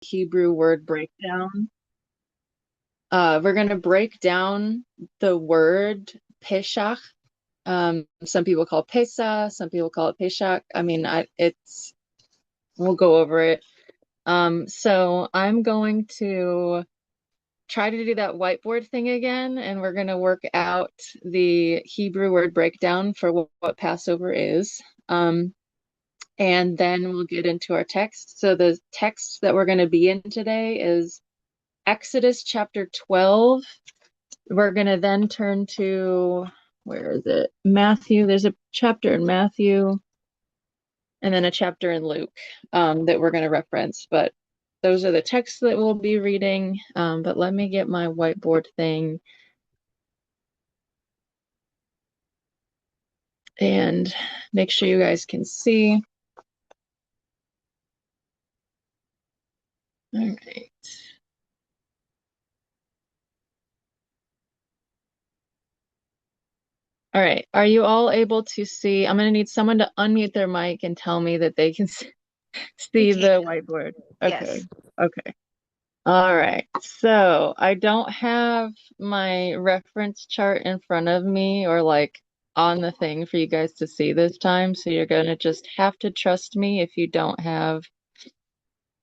Hebrew word breakdown. We're going to break down the word Pesach. Some people call it Pesach, some people call it Pesach. I mean, we'll go over it. So I'm going to try to do that whiteboard thing again, and we're going to work out the Hebrew word breakdown for what Passover is. And then we'll get into our text. So the text that we're going to be in today is Exodus chapter 12. We're going to then turn to, where is it? Matthew. There's a chapter in Matthew and then a chapter in Luke that we're going to reference. But those are the texts that we'll be reading. But let me get my whiteboard thing and make sure you guys can see. All right. All right. Are you all able to see? I'm going to need someone to unmute their mic and tell me that they can see the whiteboard. Okay. Yes. Okay. All right. So I don't have my reference chart in front of me or like on the thing for you guys to see this time. So you're going to just have to trust me if you don't have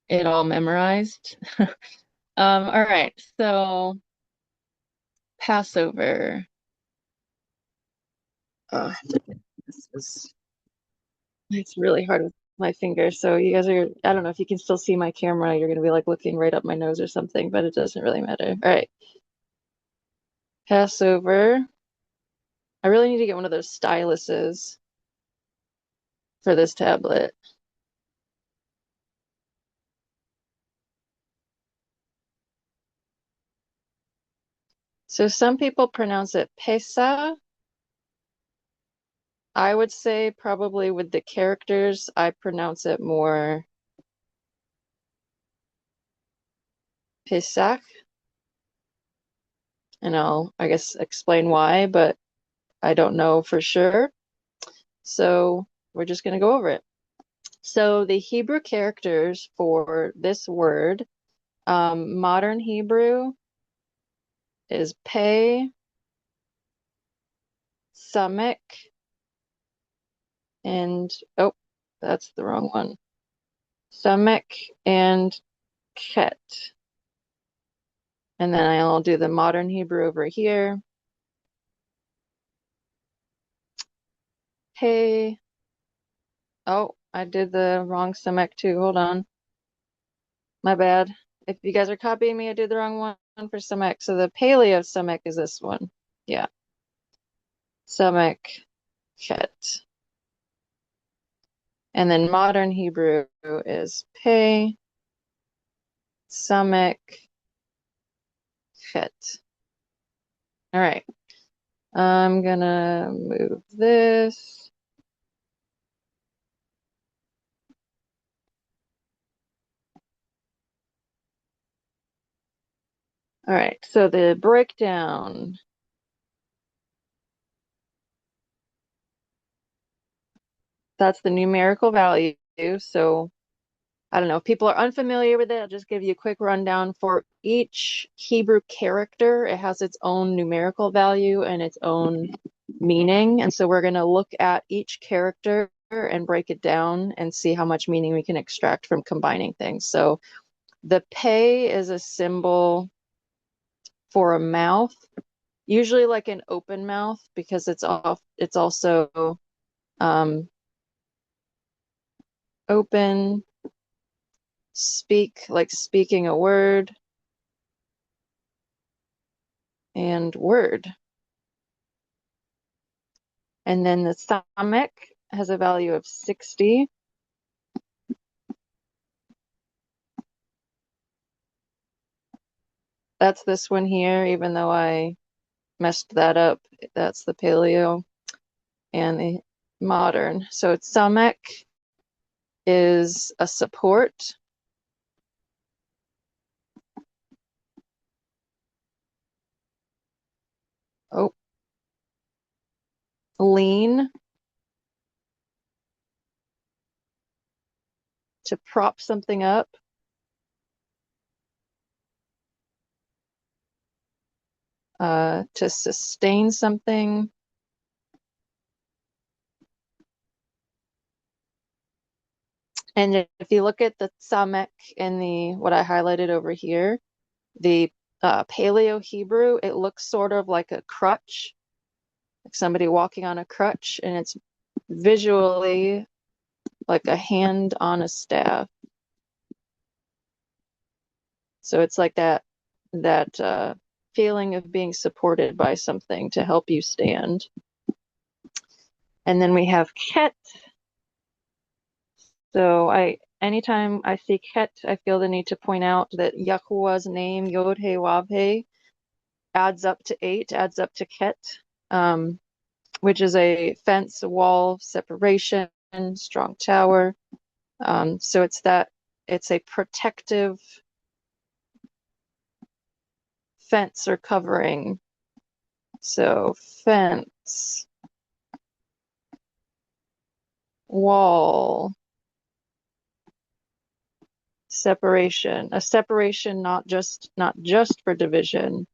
it all memorized. All right. So Passover. Oh, this is it's really hard with my fingers. So you guys are, I don't know if you can still see my camera. You're going to be like looking right up my nose or something, but it doesn't really matter. All right. Passover. I really need to get one of those styluses for this tablet. So some people pronounce it Pesa. I would say probably with the characters, I pronounce it more Pesach. And I guess, explain why, but I don't know for sure. So we're just going to go over it. So the Hebrew characters for this word, modern Hebrew is Pei, Samek, and oh, that's the wrong one. Samek and Ket. And then I'll do the modern Hebrew over here. Hey, oh, I did the wrong Samek too. Hold on. My bad. If you guys are copying me, I did the wrong one for Samek. So the paleo Samek is this one. Yeah. Samek Ket. And then modern Hebrew is Pei, Samek, Chet. All right. I'm gonna move this. All right. So the breakdown. That's the numerical value. So I don't know if people are unfamiliar with it. I'll just give you a quick rundown. For each Hebrew character, it has its own numerical value and its own meaning. And so we're going to look at each character and break it down and see how much meaning we can extract from combining things. So the pei is a symbol for a mouth, usually like an open mouth because it's also open, like speaking a word, and word. And then the stomach has a value of 60. That's this one here, even though I messed that up. That's the paleo and the modern. So stomach is a support. Oh, lean, to prop something up. to sustain something. And if you look at the samek in the what I highlighted over here, the Paleo Hebrew, it looks sort of like a crutch, like somebody walking on a crutch, and it's visually like a hand on a staff. So it's like that feeling of being supported by something to help you stand. And then we have ket. So anytime I see ket, I feel the need to point out that Yahuwah's name, Yod He Wav He, adds up to 8, adds up to ket, which is a fence, wall, separation, strong tower. So it's a protective fence or covering. So fence, wall, separation. A separation not just for division,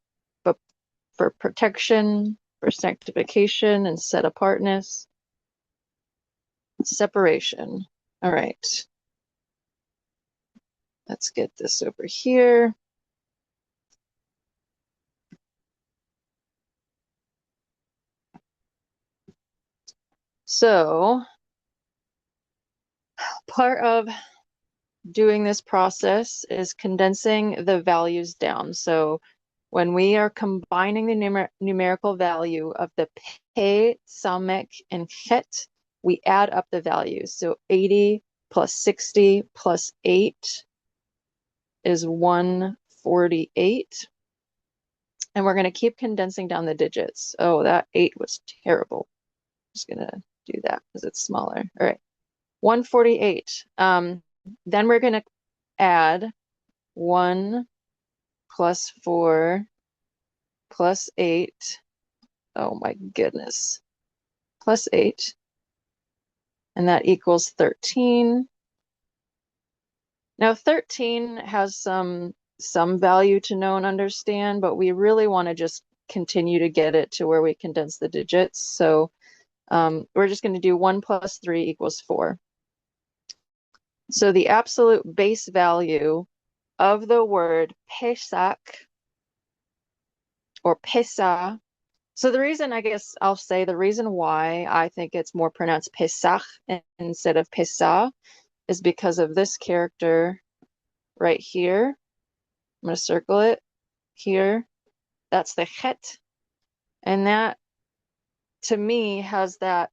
but for protection, for sanctification and set apartness. Separation. All right. Let's get this over here. So part of doing this process is condensing the values down. So when we are combining the numerical value of the Pe, Samek, and Het, we add up the values. So 80 plus 60 plus 8 is 148. And we're going to keep condensing down the digits. Oh, that 8 was terrible. I'm just going to do that because it's smaller. All right, 148. Then we're going to add 1 plus 4 plus 8. Oh my goodness. Plus 8. And that equals 13. Now 13 has some value to know and understand, but we really want to just continue to get it to where we condense the digits. So we're just going to do 1 plus 3 equals 4. So the absolute base value of the word Pesach or Pesa. So the reason, I guess I'll say the reason why I think it's more pronounced Pesach instead of Pesa is because of this character right here. I'm going to circle it here. That's the Het. And that, to me, has that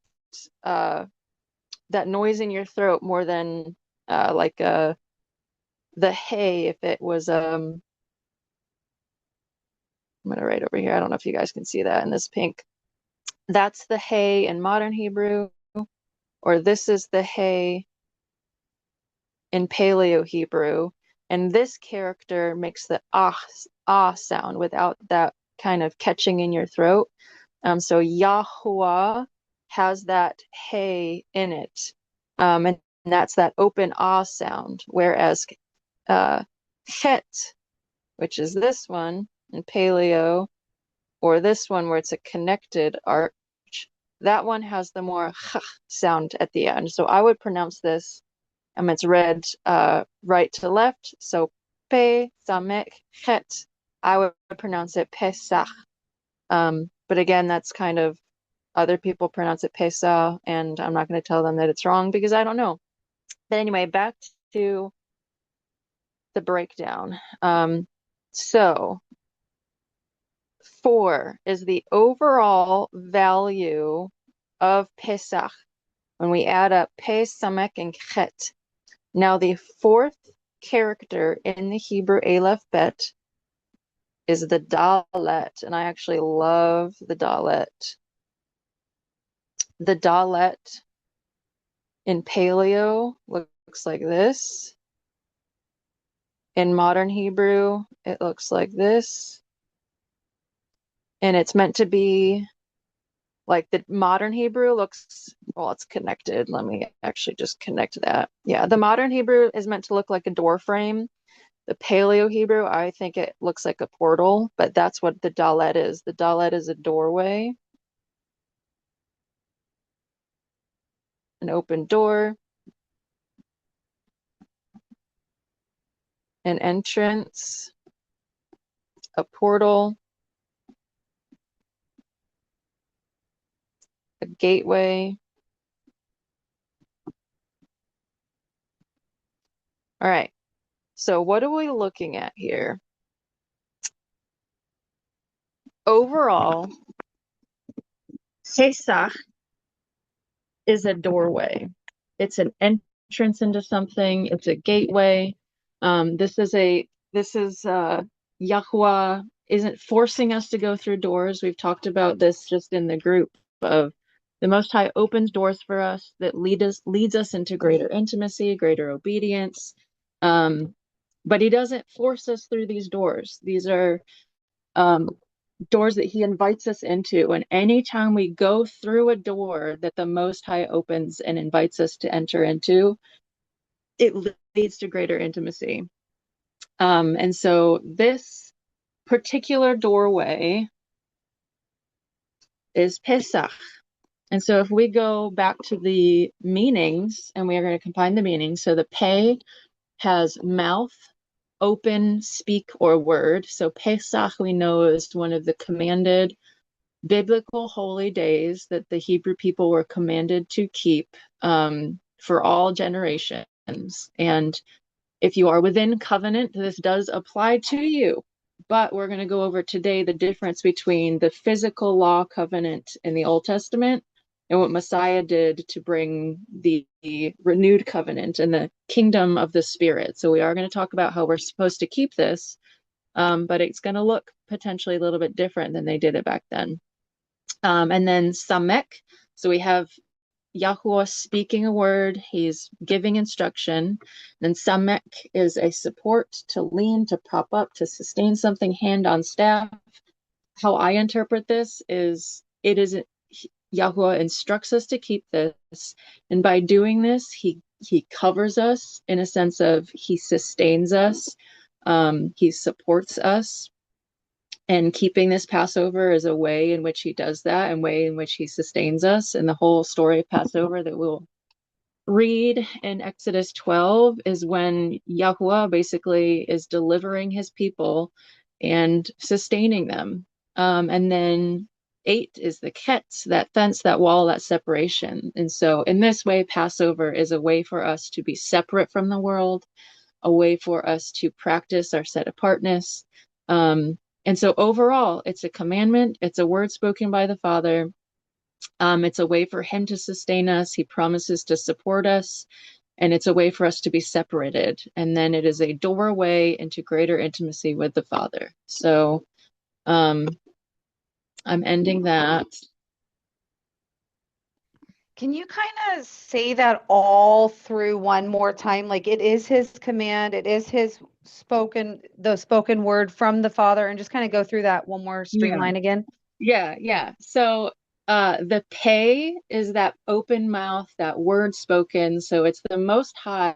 noise in your throat more than like the Hey if it was I'm going to write over here. I don't know if you guys can see that in this pink. That's the Hey in modern Hebrew, or this is the Hey in Paleo Hebrew. And this character makes the ah sound without that kind of catching in your throat. So Yahuwah has that Hey in it. And that's that open ah sound. Whereas Het, which is this one in Paleo, or this one where it's a connected arch, that one has the more ch sound at the end. So I would pronounce this, it's read right to left. So Pe, Samek, Het. I would pronounce it Pesach. But again, that's kind of, other people pronounce it Pesa, and I'm not going to tell them that it's wrong because I don't know. But anyway, back to the breakdown. So 4 is the overall value of Pesach when we add up Pe, Samek, and Het. Now the 4th character in the Hebrew Aleph Bet is the Dalet, and I actually love the Dalet. The Dalet in Paleo looks like this. In modern Hebrew, it looks like this. And it's meant to be like the modern Hebrew looks, well, it's connected. Let me actually just connect that. Yeah, the modern Hebrew is meant to look like a door frame. The Paleo Hebrew, I think it looks like a portal, but that's what the Dalet is. The Dalet is a doorway, an open door, an entrance, a portal, a gateway. All right. So what are we looking at here? Overall, Pesach is a doorway. It's an entrance into something. It's a gateway. This is Yahuwah isn't forcing us to go through doors. We've talked about this just in the group of the Most High opens doors for us that leads us into greater intimacy, greater obedience. But he doesn't force us through these doors. These are um, doors that he invites us into. And anytime we go through a door that the Most High opens and invites us to enter into, it leads to greater intimacy. And so this particular doorway is Pesach. And so if we go back to the meanings, and we are going to combine the meanings, so the Pe has mouth, open, speak, or word. So Pesach we know is one of the commanded biblical holy days that the Hebrew people were commanded to keep for all generations. And if you are within covenant, this does apply to you. But we're going to go over today the difference between the physical law covenant in the Old Testament and what Messiah did to bring the renewed covenant and the kingdom of the Spirit. So we are going to talk about how we're supposed to keep this, but it's going to look potentially a little bit different than they did it back then. And then Samek, so we have Yahuwah speaking a word, he's giving instruction. Then Samek is a support, to lean, to prop up, to sustain something, hand on staff. How I interpret this is Yahuwah instructs us to keep this, and by doing this, he covers us in a sense of he sustains us, he supports us. And keeping this Passover is a way in which he does that, and way in which he sustains us. And the whole story of Passover that we'll read in Exodus 12 is when Yahuwah basically is delivering his people and sustaining them. And then 8 is the ketz, that fence, that wall, that separation. And so in this way, Passover is a way for us to be separate from the world, a way for us to practice our set apartness. And so overall, it's a commandment. It's a word spoken by the Father. It's a way for him to sustain us. He promises to support us. And it's a way for us to be separated. And then it is a doorway into greater intimacy with the Father. So I'm ending that. Can you kind of say that all through one more time? Like it is his command, it is his the spoken word from the Father, and just kind of go through that one more streamline again. Yeah. So the pay is that open mouth, that word spoken. So it's the Most High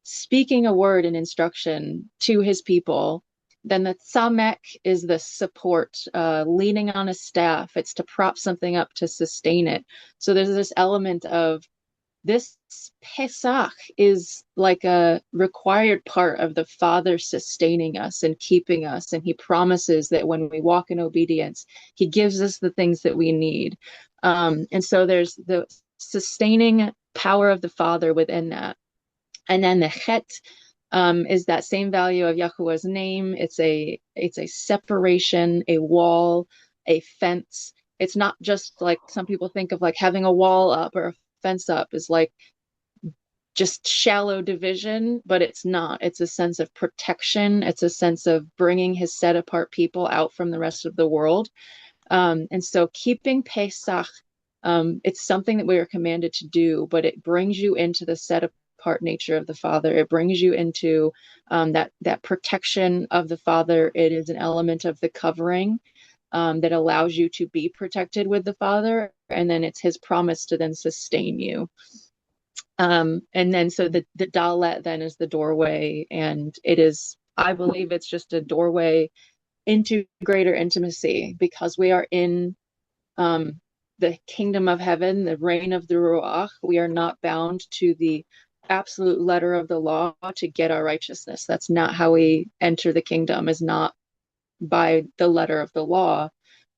speaking a word and instruction to his people. Then the tzamek is the support, leaning on a staff. It's to prop something up to sustain it. So there's this element of this Pesach is like a required part of the Father sustaining us and keeping us. And he promises that when we walk in obedience, he gives us the things that we need. And so there's the sustaining power of the Father within that. And then the chet is that same value of Yahuwah's name. It's a separation, a wall, a fence. It's not just like some people think of like having a wall up or a fence up is like just shallow division, but it's not. It's a sense of protection. It's a sense of bringing his set apart people out from the rest of the world. And so keeping Pesach, it's something that we are commanded to do, but it brings you into the set apart nature of the Father. It brings you into that protection of the Father. It is an element of the covering that allows you to be protected with the Father. And then it's his promise to then sustain you. And then so the Dalet then is the doorway, and it is I believe it's just a doorway into greater intimacy because we are in um, the kingdom of heaven, the reign of the Ruach. We are not bound to the absolute letter of the law to get our righteousness. That's not how we enter the kingdom, is not by the letter of the law.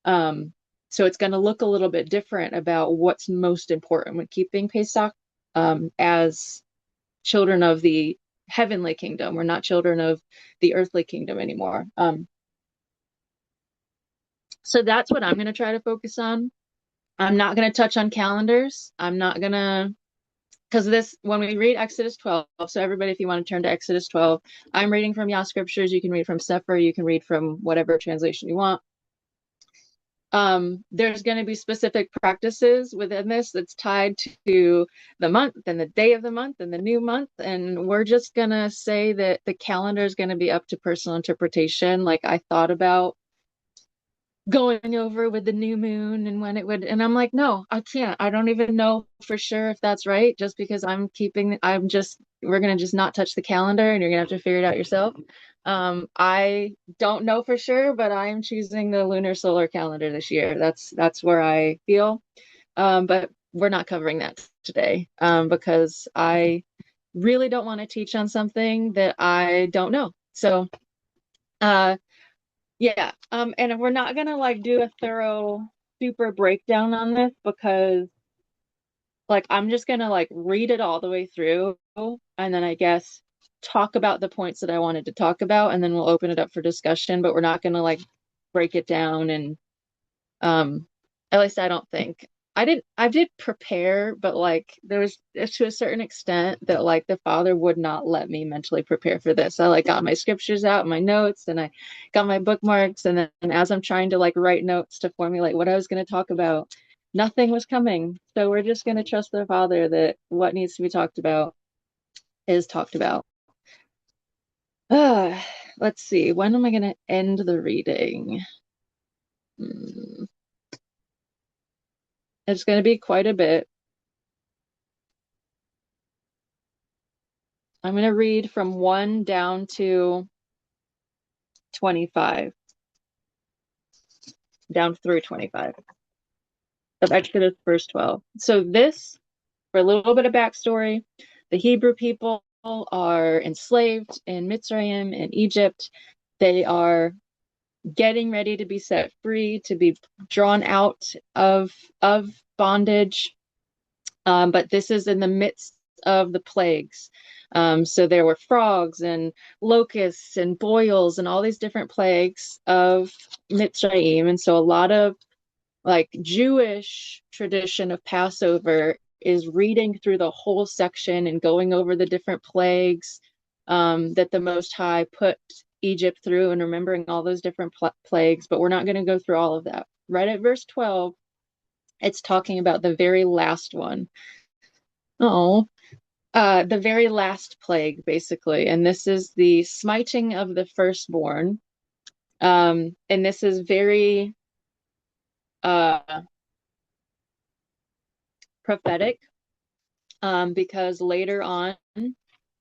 Um, so it's going to look a little bit different about what's most important when keeping Pesach as children of the heavenly kingdom. We're not children of the earthly kingdom anymore. So that's what I'm going to try to focus on. I'm not going to touch on calendars. I'm not going to, because this, when we read Exodus 12, so everybody, if you want to turn to Exodus 12, I'm reading from Yah Scriptures. You can read from Sefer, you can read from whatever translation you want. There's going to be specific practices within this that's tied to the month and the day of the month and the new month. And we're just going to say that the calendar is going to be up to personal interpretation. Like I thought about going over with the new moon and when it would, and I'm like, no, I can't. I don't even know for sure if that's right, just because we're gonna just not touch the calendar and you're gonna have to figure it out yourself. I don't know for sure, but I'm choosing the lunar solar calendar this year. That's where I feel. But we're not covering that today, because I really don't want to teach on something that I don't know. So, uh, yeah. And we're not gonna like do a thorough super breakdown on this because like I'm just gonna like read it all the way through and then I guess talk about the points that I wanted to talk about and then we'll open it up for discussion, but we're not gonna like break it down and um, at least I don't think. I did prepare, but like there was to a certain extent that like the Father would not let me mentally prepare for this. I like got my scriptures out, my notes, and I got my bookmarks, and then as I'm trying to like write notes to formulate what I was going to talk about, nothing was coming. So we're just going to trust the Father that what needs to be talked about is talked about. Uh, let's see. When am I going to end the reading? Hmm. It's going to be quite a bit. I'm going to read from 1 down to 25, down through 25 of Exodus, verse 12. So this, for a little bit of backstory, the Hebrew people are enslaved in Mitzrayim, in Egypt. They are getting ready to be set free, to be drawn out of bondage. But this is in the midst of the plagues. So there were frogs and locusts and boils and all these different plagues of Mitzrayim. And so a lot of like Jewish tradition of Passover is reading through the whole section and going over the different plagues that the Most High put Egypt through and remembering all those different plagues. But we're not going to go through all of that. Right at verse 12, it's talking about the very last one. Oh, the very last plague, basically. And this is the smiting of the firstborn. And this is very uh, prophetic because later on,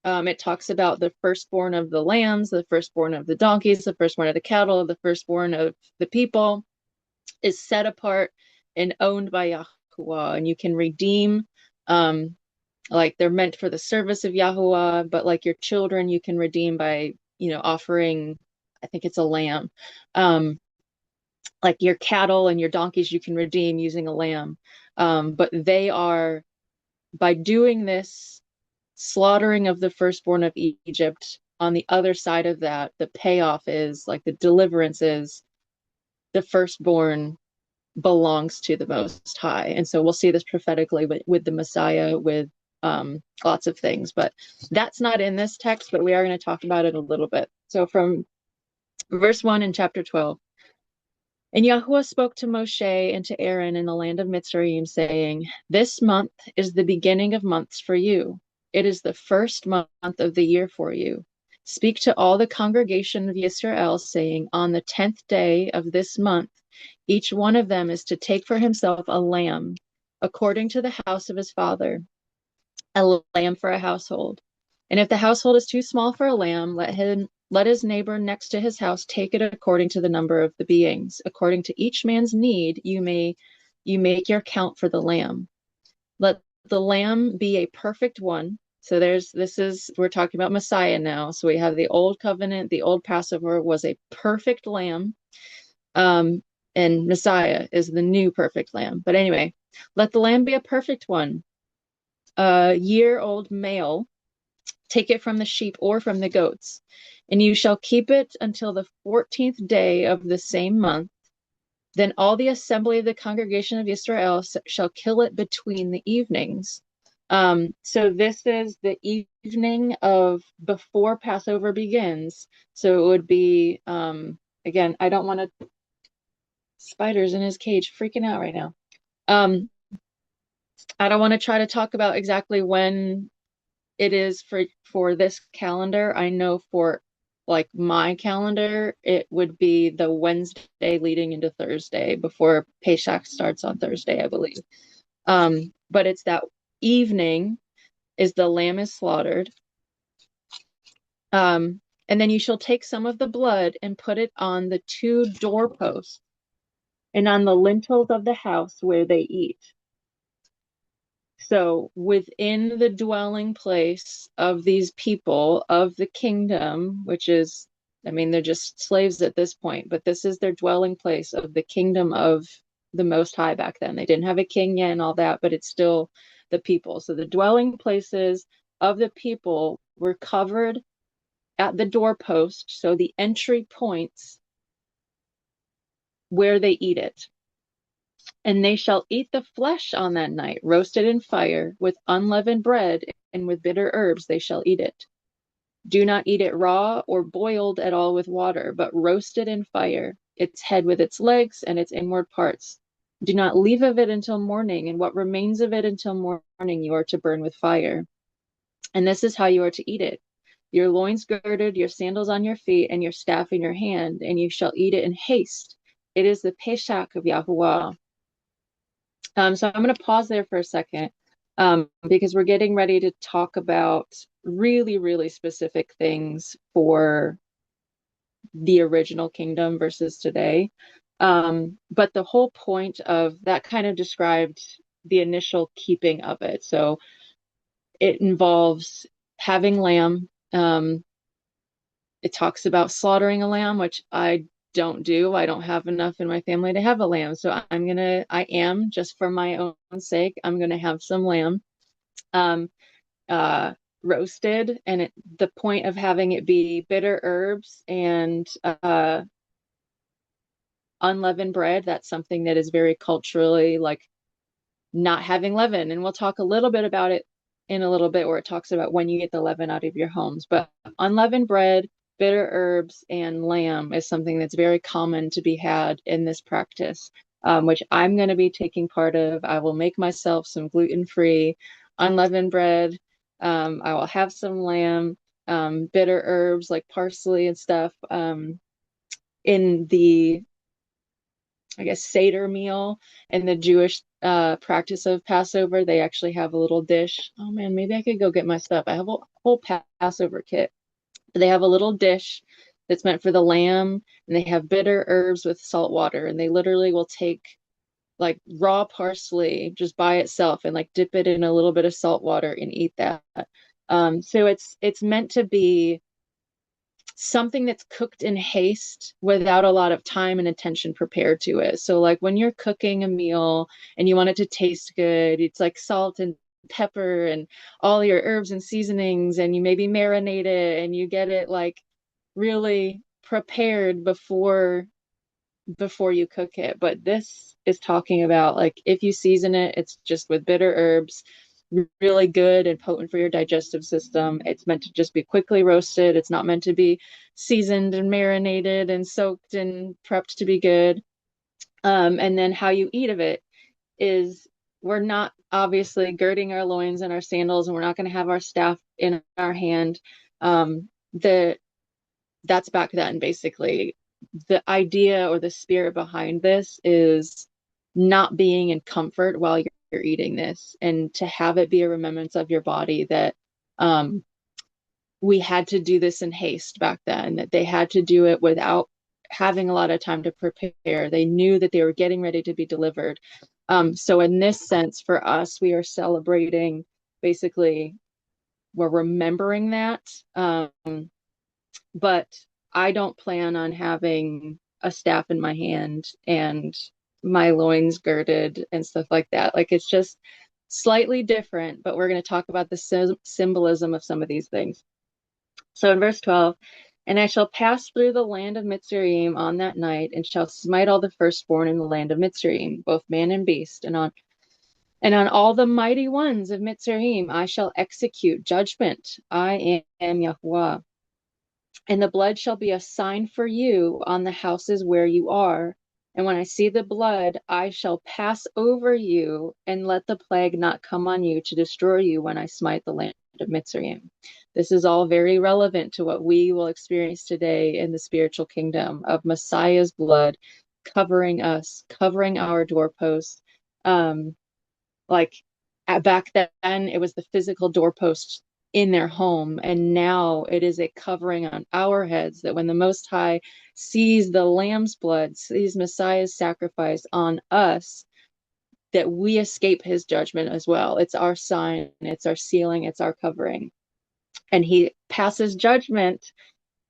it talks about the firstborn of the lambs, the firstborn of the donkeys, the firstborn of the cattle, the firstborn of the people is set apart and owned by Yahuwah. And you can redeem like they're meant for the service of Yahuwah, but like your children, you can redeem by, offering, I think it's a lamb. Like your cattle and your donkeys, you can redeem using a lamb. But they are, by doing this slaughtering of the firstborn of Egypt, on the other side of that, the payoff is like the deliverance is the firstborn belongs to the Most High. And so we'll see this prophetically with the Messiah, with lots of things. But that's not in this text, but we are going to talk about it a little bit. So from verse 1 in chapter 12. And Yahuwah spoke to Moshe and to Aaron in the land of Mitzrayim, saying, This month is the beginning of months for you. It is the first month of the year for you. Speak to all the congregation of Israel, saying, On the 10th day of this month, each one of them is to take for himself a lamb, according to the house of his father, a lamb for a household. And if the household is too small for a lamb, let him let his neighbor next to his house take it according to the number of the beings. According to each man's need, you make your count for the lamb. Let the lamb be a perfect one. So we're talking about Messiah now. So we have the old covenant, the old Passover was a perfect lamb. Um, and Messiah is the new perfect lamb. But anyway, let the lamb be a perfect one, a year-old male. Take it from the sheep or from the goats, and you shall keep it until the 14th day of the same month. Then all the assembly of the congregation of Israel shall kill it between the evenings. So this is the evening of before Passover begins. So it would be, again, I don't want to, spiders in his cage freaking out right now. I don't want to try to talk about exactly when it is for this calendar. I know for like my calendar, it would be the Wednesday leading into Thursday before Pesach starts on Thursday, I believe. But it's that evening is the lamb is slaughtered. And then you shall take some of the blood and put it on the two doorposts and on the lintels of the house where they eat. So within the dwelling place of these people of the kingdom, which is, I mean, they're just slaves at this point, but this is their dwelling place of the kingdom of the Most High back then. They didn't have a king yet and all that, but it's still the people. So the dwelling places of the people were covered at the doorpost, so the entry points where they eat it. And they shall eat the flesh on that night, roasted in fire, with unleavened bread, and with bitter herbs they shall eat it. Do not eat it raw or boiled at all with water, but roasted in fire, its head with its legs and its inward parts. Do not leave of it until morning, and what remains of it until morning you are to burn with fire. And this is how you are to eat it. Your loins girded, your sandals on your feet, and your staff in your hand, and you shall eat it in haste. It is the Pesach of Yahuwah. So I'm going to pause there for a second, because we're getting ready to talk about really, really specific things for the original kingdom versus today. But the whole point of that kind of described the initial keeping of it. So it involves having lamb. It talks about slaughtering a lamb, which I don't do. I don't have enough in my family to have a lamb. So I am just for my own sake, I'm gonna have some lamb, um, uh, roasted, and the point of having it be bitter herbs and unleavened bread. That's something that is very culturally like not having leaven. And we'll talk a little bit about it in a little bit where it talks about when you get the leaven out of your homes. But unleavened bread, bitter herbs, and lamb is something that's very common to be had in this practice, which I'm going to be taking part of. I will make myself some gluten-free unleavened bread. I will have some lamb, bitter herbs like parsley and stuff. In the I guess Seder meal and the Jewish practice of Passover, they actually have a little dish. Oh man, maybe I could go get my stuff. I have a whole Passover kit. They have a little dish that's meant for the lamb, and they have bitter herbs with salt water, and they literally will take like raw parsley just by itself and like dip it in a little bit of salt water and eat that. So it's meant to be something that's cooked in haste without a lot of time and attention prepared to it. So like when you're cooking a meal and you want it to taste good, it's like salt and pepper and all your herbs and seasonings, and you maybe marinate it and you get it like really prepared before you cook it. But this is talking about like if you season it, it's just with bitter herbs, really good and potent for your digestive system. It's meant to just be quickly roasted. It's not meant to be seasoned and marinated and soaked and prepped to be good. And then how you eat of it is we're not obviously girding our loins and our sandals, and we're not going to have our staff in our hand. The That's back then basically. The idea or the spirit behind this is not being in comfort while you're eating this, and to have it be a remembrance of your body that we had to do this in haste back then, that they had to do it without having a lot of time to prepare. They knew that they were getting ready to be delivered. So in this sense, for us, we are celebrating, basically, we're remembering that. But I don't plan on having a staff in my hand and my loins girded and stuff like that. Like, it's just slightly different, but we're going to talk about the symbolism of some of these things. So in verse 12, and I shall pass through the land of Mitzrayim on that night, and shall smite all the firstborn in the land of Mitzrayim, both man and beast, and on all the mighty ones of Mitzrayim I shall execute judgment. I am Yahuwah. And the blood shall be a sign for you on the houses where you are. And when I see the blood, I shall pass over you, and let the plague not come on you to destroy you when I smite the land of Mitzrayim. This is all very relevant to what we will experience today in the spiritual kingdom of Messiah's blood covering us, covering our doorposts. Like back then, it was the physical doorpost in their home, and now it is a covering on our heads, that when the Most High sees the lamb's blood, sees Messiah's sacrifice on us, that we escape his judgment as well. It's our sign, it's our sealing, it's our covering. And he passes judgment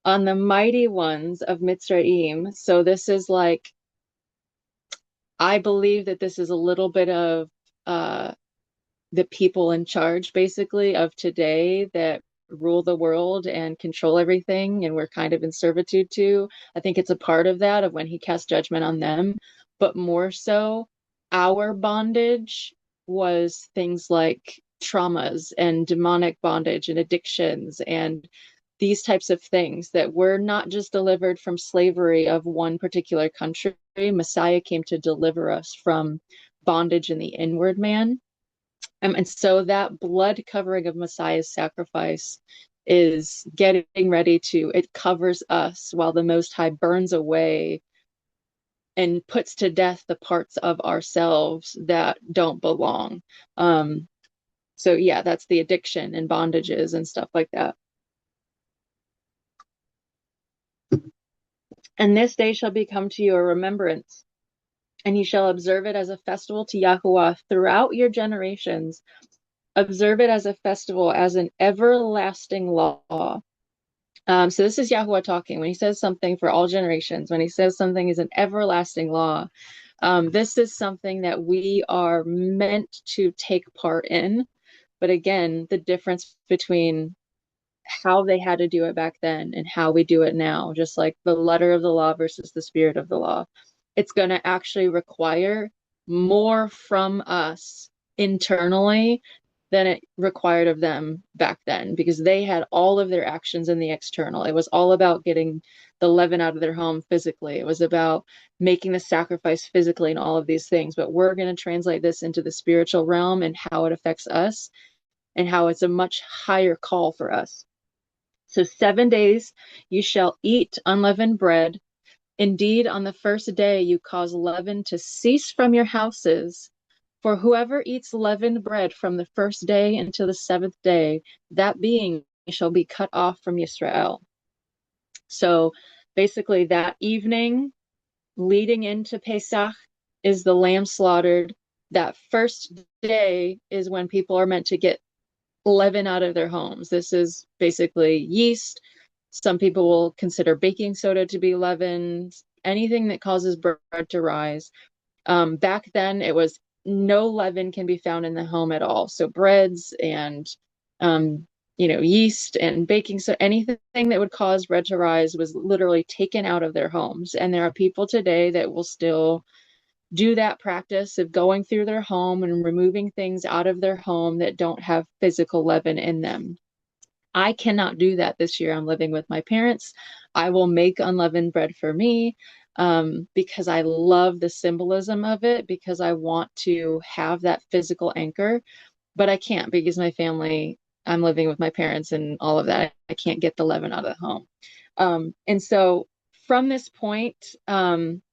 on the mighty ones of Mitzrayim. So this is like, I believe that this is a little bit of the people in charge, basically, of today, that rule the world and control everything, and we're kind of in servitude to. I think it's a part of that, of when he casts judgment on them. But more so, our bondage was things like traumas and demonic bondage and addictions and these types of things, that were not just delivered from slavery of one particular country. Messiah came to deliver us from bondage in the inward man. And so that blood covering of Messiah's sacrifice is getting ready to, it covers us while the Most High burns away and puts to death the parts of ourselves that don't belong. So yeah, that's the addiction and bondages and stuff like that. And this day shall become to you a remembrance, and you shall observe it as a festival to Yahuwah throughout your generations. Observe it as a festival, as an everlasting law. So this is Yahuwah talking. When he says something for all generations, when he says something is an everlasting law, this is something that we are meant to take part in. But again, the difference between how they had to do it back then and how we do it now, just like the letter of the law versus the spirit of the law, it's going to actually require more from us internally than it required of them back then, because they had all of their actions in the external. It was all about getting the leaven out of their home physically. It was about making the sacrifice physically and all of these things. But we're going to translate this into the spiritual realm and how it affects us, and how it's a much higher call for us. So 7 days you shall eat unleavened bread. Indeed, on the first day you cause leaven to cease from your houses. For whoever eats leavened bread from the first day until the seventh day, that being shall be cut off from Israel. So basically, that evening leading into Pesach is the lamb slaughtered. That first day is when people are meant to get leaven out of their homes. This is basically yeast. Some people will consider baking soda to be leaven, anything that causes bread to rise. Back then, it was no leaven can be found in the home at all. So breads and yeast and baking soda, anything that would cause bread to rise was literally taken out of their homes. And there are people today that will still do that practice of going through their home and removing things out of their home that don't have physical leaven in them. I cannot do that this year. I'm living with my parents. I will make unleavened bread for me, because I love the symbolism of it, because I want to have that physical anchor, but I can't, because my family, I'm living with my parents and all of that. I can't get the leaven out of the home. And so from this point, trying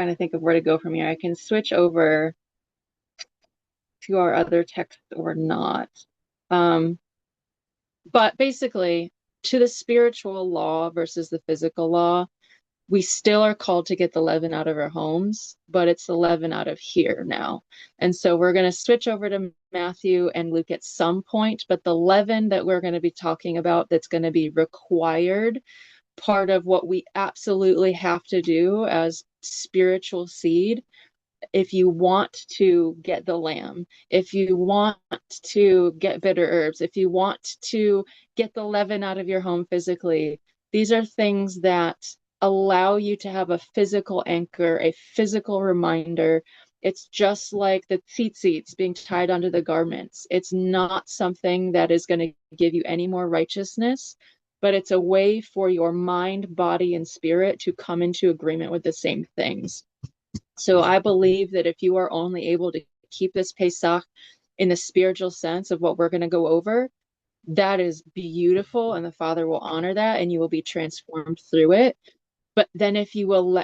to think of where to go from here. I can switch over to our other text or not. But basically, to the spiritual law versus the physical law, we still are called to get the leaven out of our homes, but it's the leaven out of here now. And so we're going to switch over to Matthew and Luke at some point, but the leaven that we're going to be talking about that's going to be required, part of what we absolutely have to do as spiritual seed, if you want to get the lamb, if you want to get bitter herbs, if you want to get the leaven out of your home physically, these are things that allow you to have a physical anchor, a physical reminder. It's just like the tzitzits being tied onto the garments. It's not something that is going to give you any more righteousness, but it's a way for your mind, body, and spirit to come into agreement with the same things. So I believe that if you are only able to keep this Pesach in the spiritual sense of what we're going to go over, that is beautiful, and the Father will honor that, and you will be transformed through it. But then if you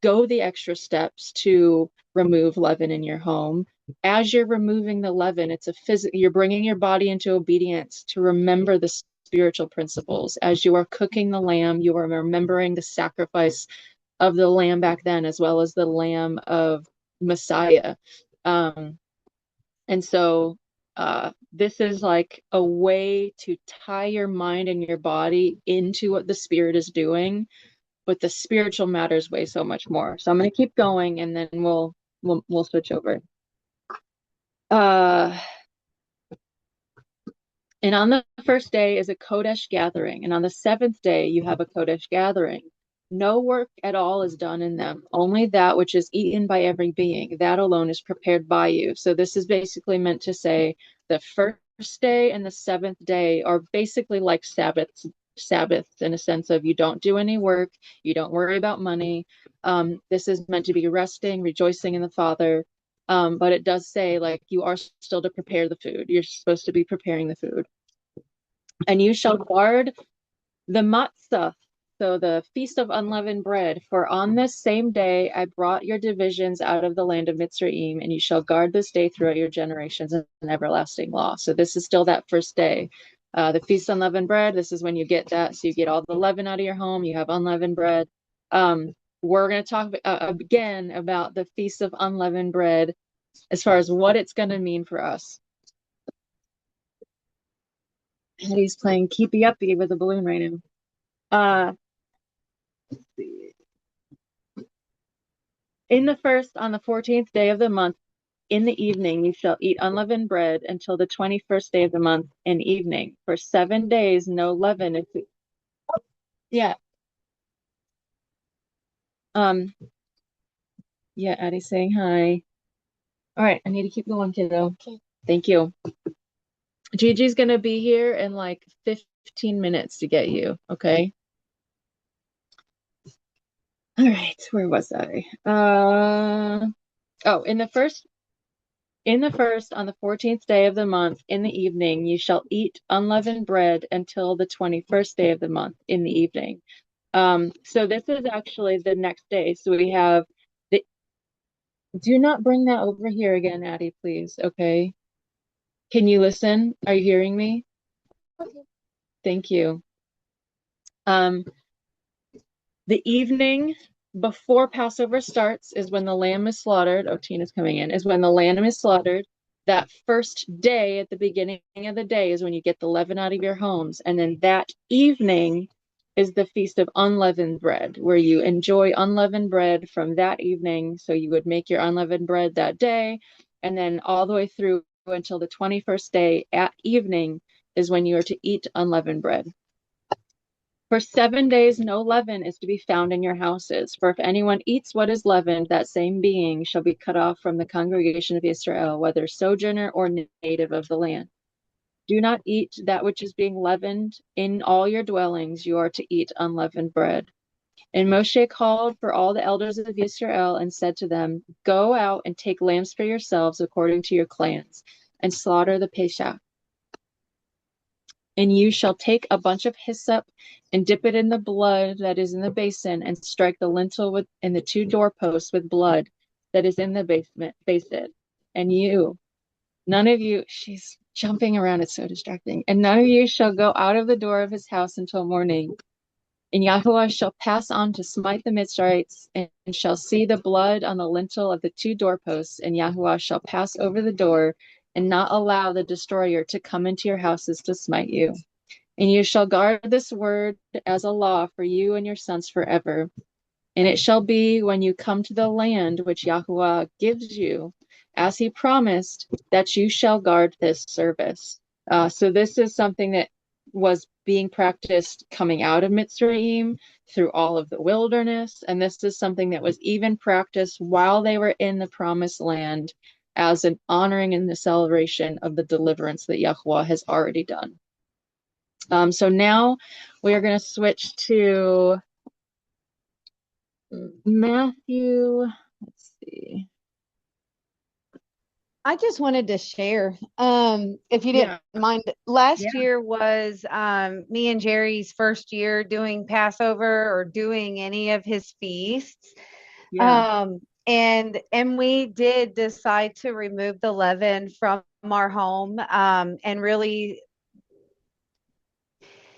go the extra steps to remove leaven in your home, as you're removing the leaven, it's a you're bringing your body into obedience to remember the spiritual principles. As you are cooking the lamb, you are remembering the sacrifice of the lamb back then, as well as the lamb of Messiah. Um, and so this is like a way to tie your mind and your body into what the Spirit is doing, but the spiritual matters way so much more. So I'm going to keep going, and then we'll switch over. Uh, And on the first day is a Kodesh gathering, and on the seventh day you have a Kodesh gathering. No work at all is done in them, only that which is eaten by every being, that alone is prepared by you. So this is basically meant to say the first day and the seventh day are basically like Sabbaths in a sense of you don't do any work, you don't worry about money. This is meant to be resting, rejoicing in the Father. But it does say like you are still to prepare the food. You're supposed to be preparing the food. And you shall guard the matzah, so the feast of unleavened bread. For on this same day I brought your divisions out of the land of Mitzrayim, and you shall guard this day throughout your generations as an everlasting law. So this is still that first day. The feast of unleavened bread, this is when you get that. So you get all the leaven out of your home, you have unleavened bread. We're going to talk again about the feast of unleavened bread as far as what it's going to mean for us. Eddie's playing keepy uppy with a balloon right now. Let's see. In the first, on the 14th day of the month, in the evening, you shall eat unleavened bread until the 21st day of the month in evening. For 7 days, no leaven. Yeah. Um, yeah, Addie's saying hi. All right, I need to keep going, kiddo. Okay. Thank you. Gigi's gonna be here in like 15 minutes to get you, okay? All right, where was I? Oh, in the first, on the 14th day of the month, in the evening, you shall eat unleavened bread until the 21st day of the month in the evening. So this is actually the next day. So we have the, do not bring that over here again, Addie, please. Okay. Can you listen? Are you hearing me? Okay. Thank you. The evening before Passover starts is when the lamb is slaughtered. Oh, Tina's coming in. Is when the lamb is slaughtered. That first day at the beginning of the day is when you get the leaven out of your homes. And then that evening is the Feast of Unleavened Bread, where you enjoy unleavened bread from that evening. So you would make your unleavened bread that day. And then all the way through until the 21st day at evening is when you are to eat unleavened bread. For 7 days no leaven is to be found in your houses. For if anyone eats what is leavened, that same being shall be cut off from the congregation of Israel, whether sojourner or native of the land. Do not eat that which is being leavened. In all your dwellings you are to eat unleavened bread. And Moshe called for all the elders of Israel and said to them, Go out and take lambs for yourselves according to your clans, and slaughter the Pesach. And you shall take a bunch of hyssop and dip it in the blood that is in the basin, and strike the lintel and the 2 doorposts with blood that is in the basin. And you, none of you, she's Jumping around, it's so distracting. And none of you shall go out of the door of his house until morning. And Yahuwah shall pass on to smite the Mitzrites, and shall see the blood on the lintel of the two doorposts, and Yahuwah shall pass over the door, and not allow the destroyer to come into your houses to smite you. And you shall guard this word as a law for you and your sons forever. And it shall be when you come to the land which Yahuwah gives you, as he promised, that you shall guard this service. So this is something that was being practiced coming out of Mitzrayim through all of the wilderness. And this is something that was even practiced while they were in the promised land as an honoring and the celebration of the deliverance that Yahuwah has already done. So now we are going to switch to Matthew. Let's see. I just wanted to share, if you didn't Yeah, mind, yeah, last year was me and Jerry's first year doing Passover or doing any of his feasts. yeah. And we did decide to remove the leaven from our home, and really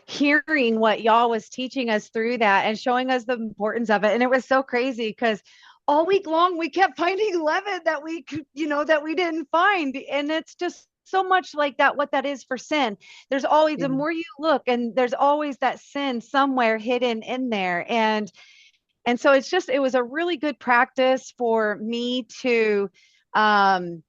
hearing what y'all was teaching us through that and showing us the importance of it. And it was so crazy because all week long we kept finding leaven that we could, that we didn't find. And it's just so much like that, what that is for sin. There's always, Yeah. the more you look, and there's always that sin somewhere hidden in there. And so it was a really good practice for me to um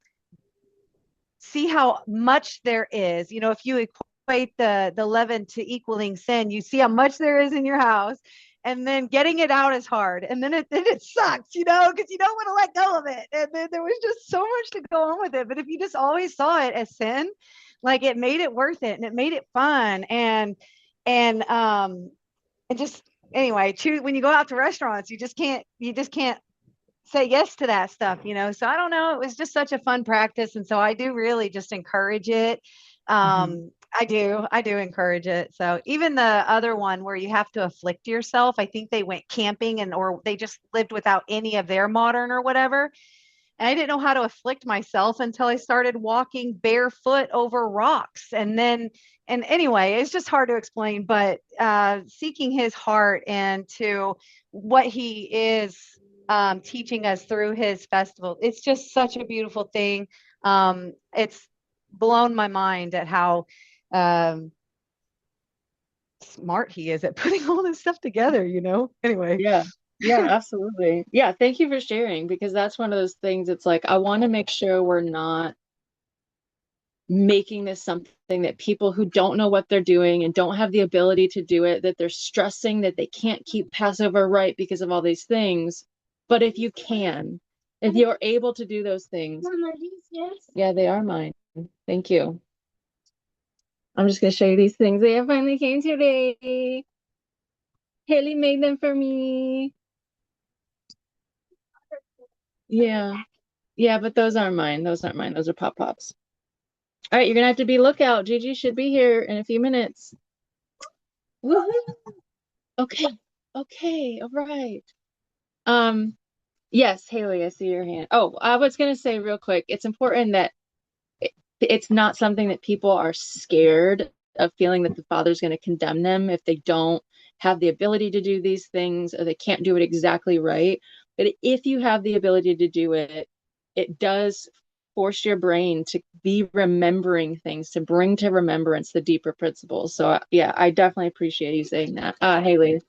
see how much there is. If you equate the leaven to equaling sin, you see how much there is in your house, and then getting it out is hard, and then it sucks, because you don't want to let go of it. And then there was just so much to go on with it. But if you just always saw it as sin, like, it made it worth it and it made it fun. And just, anyway, choose when you go out to restaurants, you just can't say yes to that stuff. So I don't know. It was just such a fun practice. And so I do really just encourage it. Mhm. I do encourage it. So even the other one where you have to afflict yourself, I think they went camping or they just lived without any of their modern or whatever. And I didn't know how to afflict myself until I started walking barefoot over rocks. And anyway, it's just hard to explain, but seeking his heart and to what he is teaching us through his festival, it's just such a beautiful thing. It's blown my mind at how um, smart he is at putting all this stuff together. Anyway. Yeah. Yeah, absolutely. Yeah, thank you for sharing because that's one of those things. It's like I want to make sure we're not making this something that people who don't know what they're doing and don't have the ability to do it, that they're stressing that they can't keep Passover right because of all these things. But if you're able to do those things, yeah, they are mine. Thank you. I'm just gonna show you these things. They finally came today. Haley made them for me. Yeah. Yeah, but those aren't mine. Those aren't mine. Those are Pop Pops. All right, you're gonna have to be lookout. Gigi should be here in a few minutes. Woohoo! Okay. Okay. All right. Um, yes, Haley, I see your hand. Oh, I was gonna say real quick, it's important that it's not something that people are scared of feeling that the Father's going to condemn them if they don't have the ability to do these things or they can't do it exactly right. But if you have the ability to do it, it does force your brain to be remembering things, to bring to remembrance the deeper principles. So, yeah, I definitely appreciate you saying that. Haley.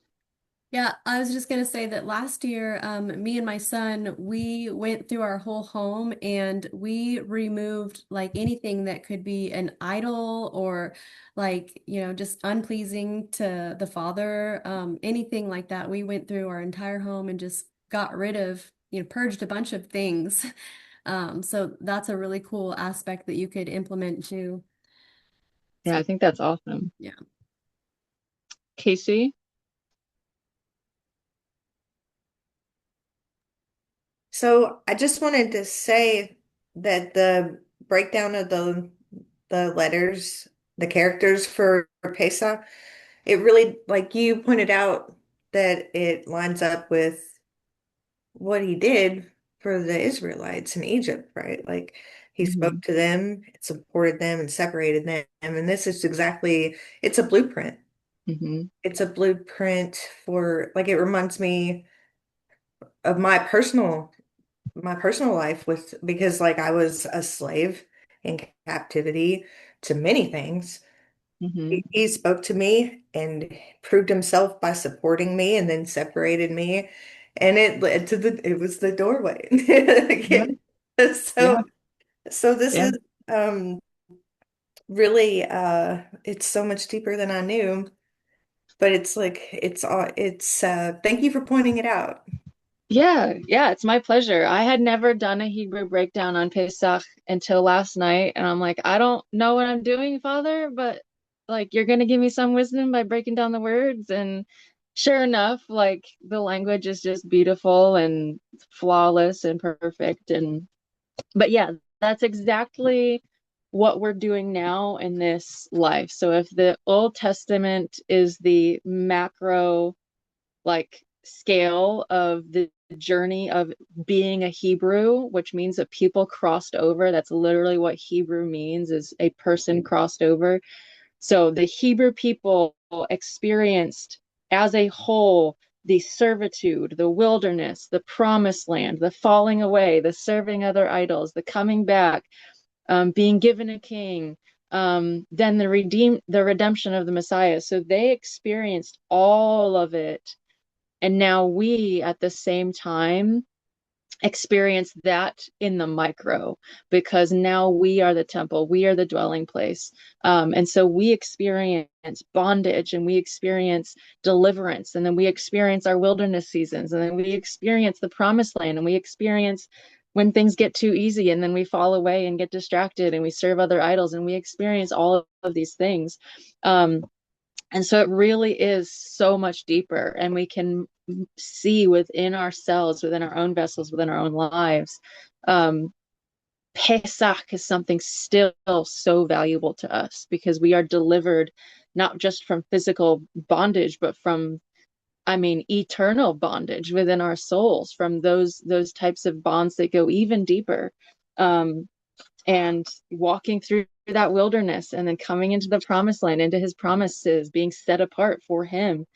Yeah, I was just gonna say that last year, me and my son, we went through our whole home and we removed like anything that could be an idol or like, just unpleasing to the father, anything like that. We went through our entire home and just got rid of, purged a bunch of things. So that's a really cool aspect that you could implement too. Yeah, I So think that's awesome. yeah. Casey? So I just wanted to say that the breakdown of the letters, the characters for Pesach, it really, like you pointed out, that it lines up with what he did for the Israelites in Egypt, right? Like He spoke to them, supported them, and separated them. And this is exactly, it's a blueprint. Mm-hmm. It's a blueprint for, like, it reminds me of my personal life with, because like I was a slave in captivity to many things. Mm-hmm. He spoke to me and proved himself by supporting me and then separated me. And it led to it was the doorway. Yeah. So, Yeah. so this Yeah. is really it's so much deeper than I knew, but it's like it's all it's thank you for pointing it out. Yeah, yeah, it's my pleasure. I had never done a Hebrew breakdown on Pesach until last night, and I'm like, I don't know what I'm doing, Father, but like you're gonna give me some wisdom by breaking down the words. And sure enough, like the language is just beautiful and flawless and perfect. And but yeah, that's exactly what we're doing now in this life. So if the Old Testament is the macro like scale of the journey of being a Hebrew, which means that people crossed over. That's literally what Hebrew means, is a person crossed over. So the Hebrew people experienced as a whole the servitude, the wilderness, the promised land, the falling away, the serving other idols, the coming back, being given a king, then the redemption of the Messiah. So they experienced all of it, and now we, at the same time, experience that in the micro, because now we are the temple, we are the dwelling place. And so we experience bondage, and we experience deliverance, and then we experience our wilderness seasons, and then we experience the promised land, and we experience when things get too easy, and then we fall away and get distracted and we serve other idols, and we experience all of these things. And so it really is so much deeper, and we can see within ourselves, within our own vessels, within our own lives. Pesach is something still so valuable to us because we are delivered not just from physical bondage, but from, I mean, eternal bondage within our souls, from those types of bonds that go even deeper. And walking through that wilderness and then coming into the promised land, into his promises, being set apart for him.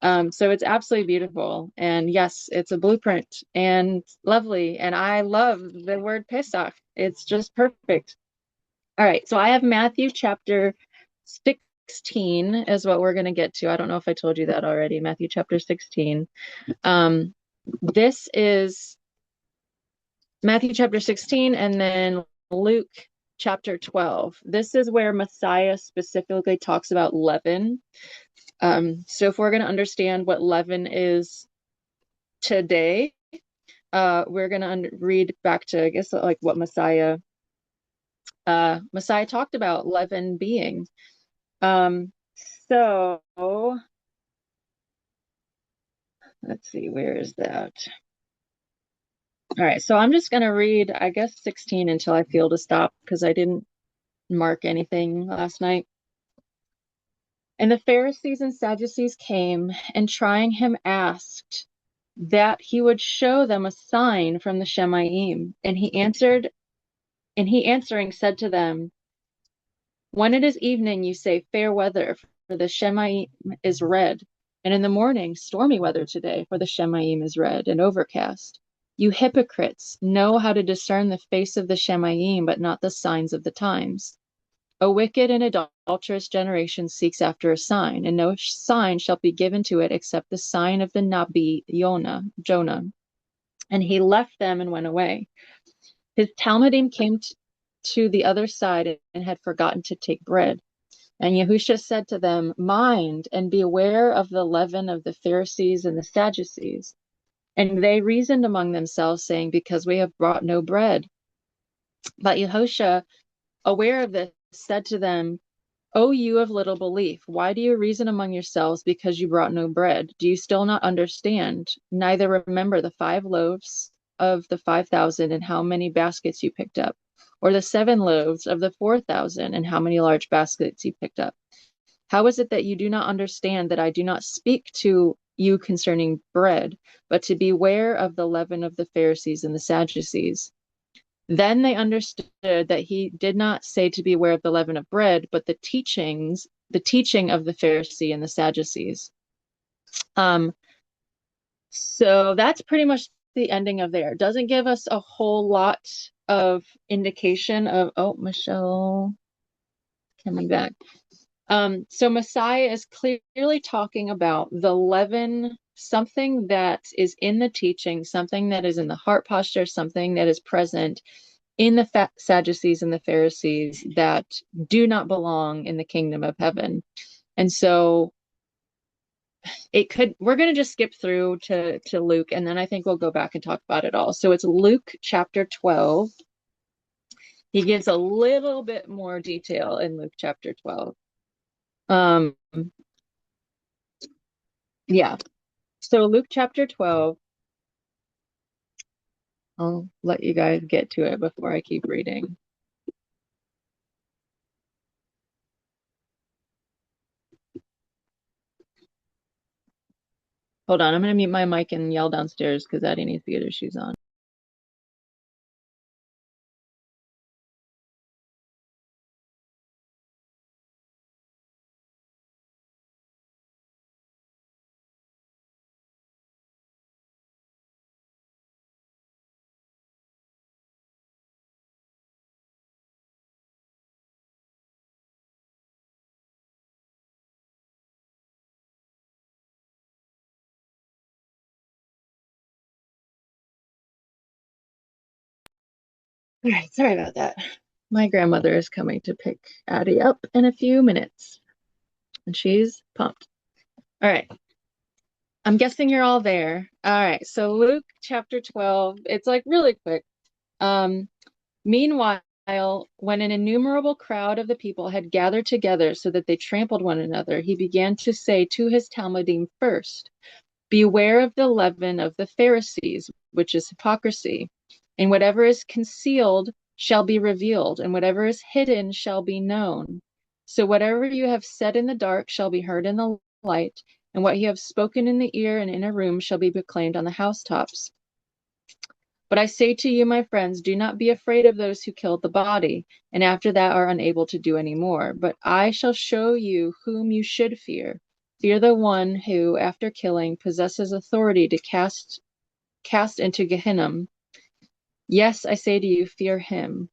So it's absolutely beautiful. And yes, it's a blueprint and lovely. And I love the word Pesach. It's just perfect. All right. So I have Matthew chapter 16 is what we're going to get to. I don't know if I told you that already. Matthew chapter 16. This is Matthew chapter 16, and then Luke chapter 12. This is where Messiah specifically talks about leaven. So if we're going to understand what leaven is today, we're going to read back to, I guess, like what Messiah talked about leaven being. So let's see, where is that? All right, so I'm just going to read, I guess, 16 until I feel to stop because I didn't mark anything last night. And the Pharisees and Sadducees came, and trying him asked that he would show them a sign from the Shemaim. And he answering said to them, when it is evening, you say fair weather, for the Shemaim is red, and in the morning stormy weather today, for the Shemaim is red and overcast. You hypocrites know how to discern the face of the Shemaim, but not the signs of the times. A wicked and adulterous generation seeks after a sign, and no sign shall be given to it except the sign of the Nabi Jonah. And he left them and went away. His Talmudim came to the other side and had forgotten to take bread. And Yahusha said to them, mind and beware of the leaven of the Pharisees and the Sadducees. And they reasoned among themselves, saying, because we have brought no bread. But Yahusha, aware of this, said to them, O you of little belief, why do you reason among yourselves because you brought no bread? Do you still not understand? Neither remember the 5 loaves of the 5,000 and how many baskets you picked up, or the 7 loaves of the 4,000 and how many large baskets you picked up? How is it that you do not understand that I do not speak to you concerning bread, but to beware of the leaven of the Pharisees and the Sadducees? Then they understood that he did not say to beware of the leaven of bread, but the teaching of the Pharisee and the Sadducees. So that's pretty much the ending of there. Doesn't give us a whole lot of indication of, oh, Michelle coming back. So Messiah is clearly talking about the leaven, something that is in the teaching, something that is in the heart posture, something that is present in the Sadducees and the Pharisees that do not belong in the kingdom of heaven. And so we're going to just skip through to Luke, and then I think we'll go back and talk about it all. So it's Luke chapter 12. He gives a little bit more detail in Luke chapter 12. Yeah. So Luke chapter 12, I'll let you guys get to it before I keep reading. Hold on, I'm going to mute my mic and yell downstairs because Addie needs to get her shoes on. All right, sorry about that. My grandmother is coming to pick Addie up in a few minutes, and she's pumped. All right. I'm guessing you're all there. All right. So Luke chapter 12, it's like really quick. Meanwhile, when an innumerable crowd of the people had gathered together so that they trampled one another, he began to say to his Talmudim first, beware of the leaven of the Pharisees, which is hypocrisy. And whatever is concealed shall be revealed, and whatever is hidden shall be known. So whatever you have said in the dark shall be heard in the light, and what you have spoken in the ear and in a room shall be proclaimed on the housetops. But I say to you, my friends, do not be afraid of those who kill the body, and after that are unable to do any more. But I shall show you whom you should fear. Fear the one who, after killing, possesses authority to cast into Gehenna. Yes, I say to you, fear him.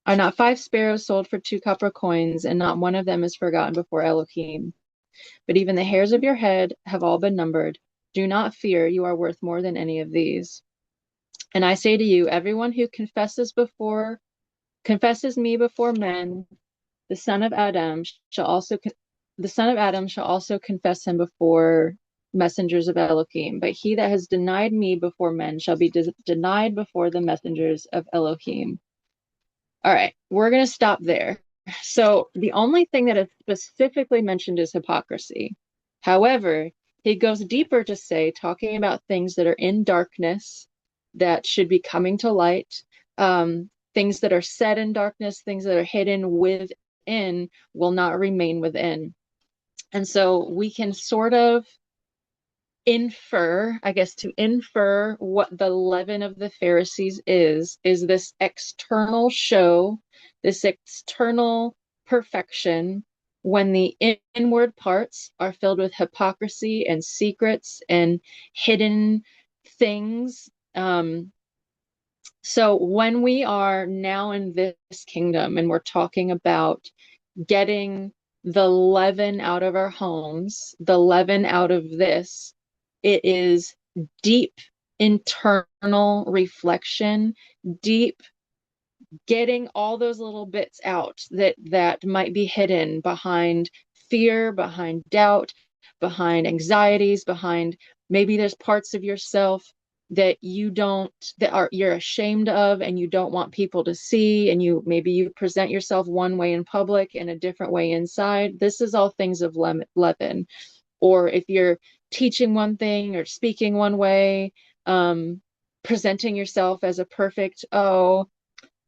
Are not 5 sparrows sold for 2 copper coins, and not one of them is forgotten before Elohim? But even the hairs of your head have all been numbered. Do not fear, you are worth more than any of these. And I say to you, everyone who confesses me before men, the Son of Adam shall also confess him before messengers of Elohim. But he that has denied me before men shall be denied before the messengers of Elohim. All right, we're going to stop there. So the only thing that is specifically mentioned is hypocrisy. However, he goes deeper to say, talking about things that are in darkness that should be coming to light, things that are said in darkness, things that are hidden within will not remain within. And so we can sort of infer, I guess, to infer what the leaven of the Pharisees is this external show, this external perfection, when the inward parts are filled with hypocrisy and secrets and hidden things. So when we are now in this kingdom and we're talking about getting the leaven out of our homes, the leaven out of this, it is deep internal reflection, deep getting all those little bits out that might be hidden behind fear, behind doubt, behind anxieties, behind maybe there's parts of yourself that you're ashamed of and you don't want people to see, and maybe you present yourself one way in public and a different way inside. This is all things of leaven. Or if you're teaching one thing or speaking one way, presenting yourself as a perfect, oh,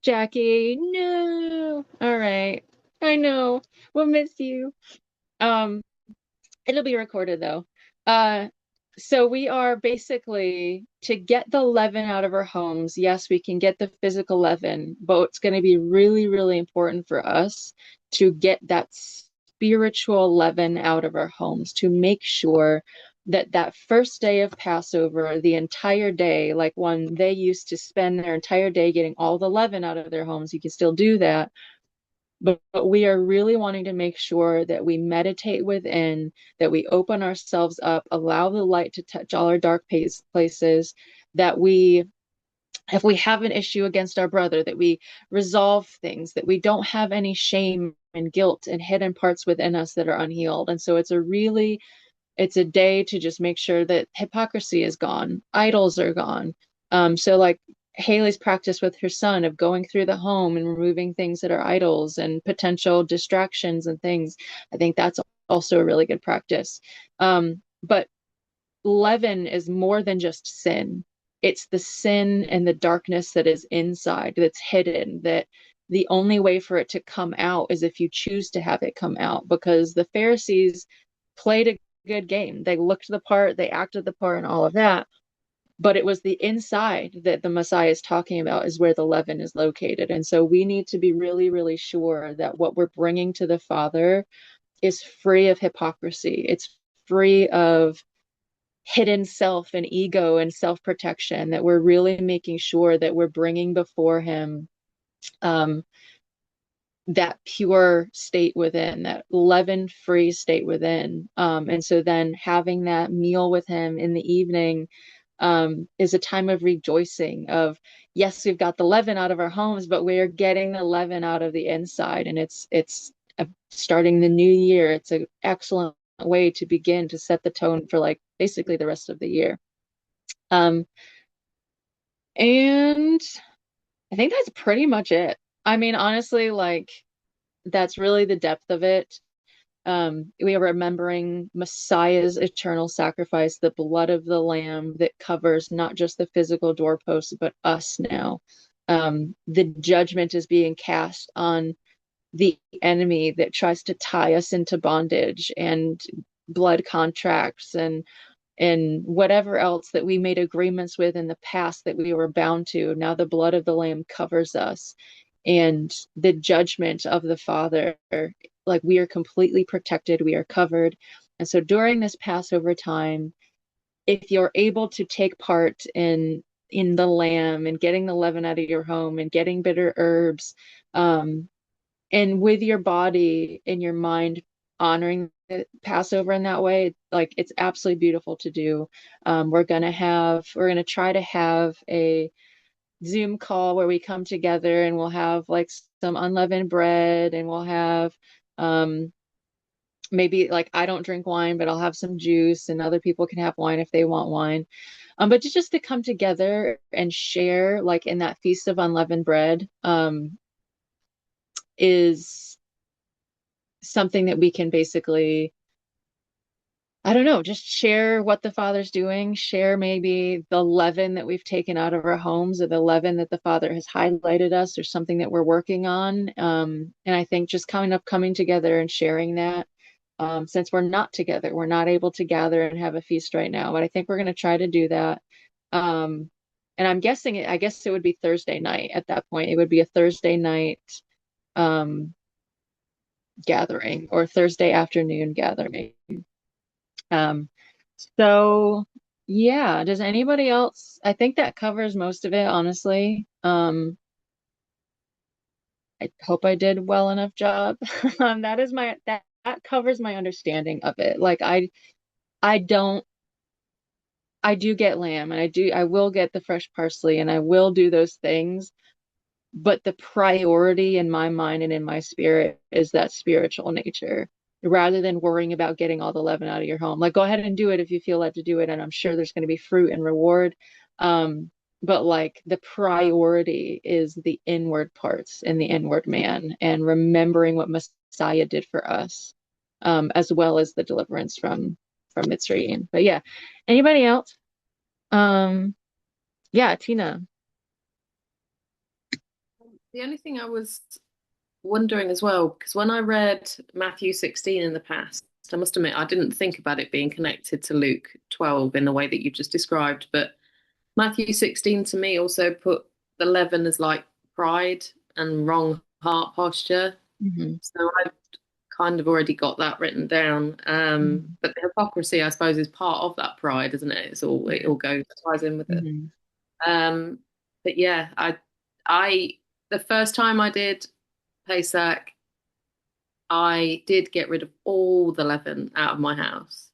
Jackie, no. All right. I know. We'll miss you. It'll be recorded though. So we are basically to get the leaven out of our homes. Yes, we can get the physical leaven, but it's going to be really, really important for us to get that spiritual leaven out of our homes, to make sure that that first day of Passover, the entire day, like when they used to spend their entire day getting all the leaven out of their homes, you can still do that. But we are really wanting to make sure that we meditate within, that we open ourselves up, allow the light to touch all our dark places, that we, if we have an issue against our brother, that we resolve things, that we don't have any shame and guilt and hidden parts within us that are unhealed. And so it's a day to just make sure that hypocrisy is gone, idols are gone. So like Haley's practice with her son of going through the home and removing things that are idols and potential distractions and things. I think that's also a really good practice. But leaven is more than just sin. It's the sin and the darkness that is inside, that's hidden, that the only way for it to come out is if you choose to have it come out, because the Pharisees played a good game. They looked the part, they acted the part, and all of that. But it was the inside that the Messiah is talking about is where the leaven is located. And so we need to be really, really sure that what we're bringing to the Father is free of hypocrisy. It's free of hidden self and ego and self-protection, that we're really making sure that we're bringing before him that pure state within, that leaven-free state within. And so then having that meal with him in the evening is a time of rejoicing of, yes, we've got the leaven out of our homes, but we're getting the leaven out of the inside. And it's starting the new year. It's an excellent way to begin to set the tone for like basically the rest of the year. And I think that's pretty much it. I mean, honestly, like that's really the depth of it. We are remembering Messiah's eternal sacrifice, the blood of the Lamb that covers not just the physical doorposts, but us now. The judgment is being cast on the enemy that tries to tie us into bondage and blood contracts and whatever else that we made agreements with in the past that we were bound to. Now the blood of the Lamb covers us, and the judgment of the Father, like we are completely protected, we are covered. And so during this Passover time, if you're able to take part in the lamb and getting the leaven out of your home and getting bitter herbs, and with your body and your mind honoring the Passover in that way, like it's absolutely beautiful to do. We're gonna try to have a Zoom call where we come together and we'll have like some unleavened bread, and we'll have maybe like I don't drink wine, but I'll have some juice, and other people can have wine if they want wine. But just to come together and share like in that feast of unleavened bread is something that we can basically, I don't know, just share what the Father's doing, share maybe the leaven that we've taken out of our homes, or the leaven that the Father has highlighted us, or something that we're working on. And I think just coming together and sharing that, since we're not together, we're not able to gather and have a feast right now, but I think we're going to try to do that. And I'm guessing I guess it would be Thursday night at that point. It would be a Thursday night gathering, or Thursday afternoon gathering. Um, so yeah, does anybody else? I think that covers most of it, honestly. I hope I did well enough job. That covers my understanding of it. Like I don't I do get lamb, and I will get the fresh parsley, and I will do those things, but the priority in my mind and in my spirit is that spiritual nature, rather than worrying about getting all the leaven out of your home. Like, go ahead and do it if you feel led to do it, and I'm sure there's going to be fruit and reward. But like the priority is the inward parts and the inward man, and remembering what Messiah did for us, as well as the deliverance from Mitzrayim. But yeah, anybody else? Yeah, Tina. The only thing I was wondering as well, because when I read Matthew 16 in the past, I must admit, I didn't think about it being connected to Luke 12 in the way that you just described, but Matthew 16 to me also put the leaven as like pride and wrong heart posture. Hmm. So I've kind of already got that written down. Hmm. But the hypocrisy, I suppose, is part of that pride, isn't it? It all ties in with it. Hmm. Um, but yeah, I the first time I did Pesach, I did get rid of all the leaven out of my house.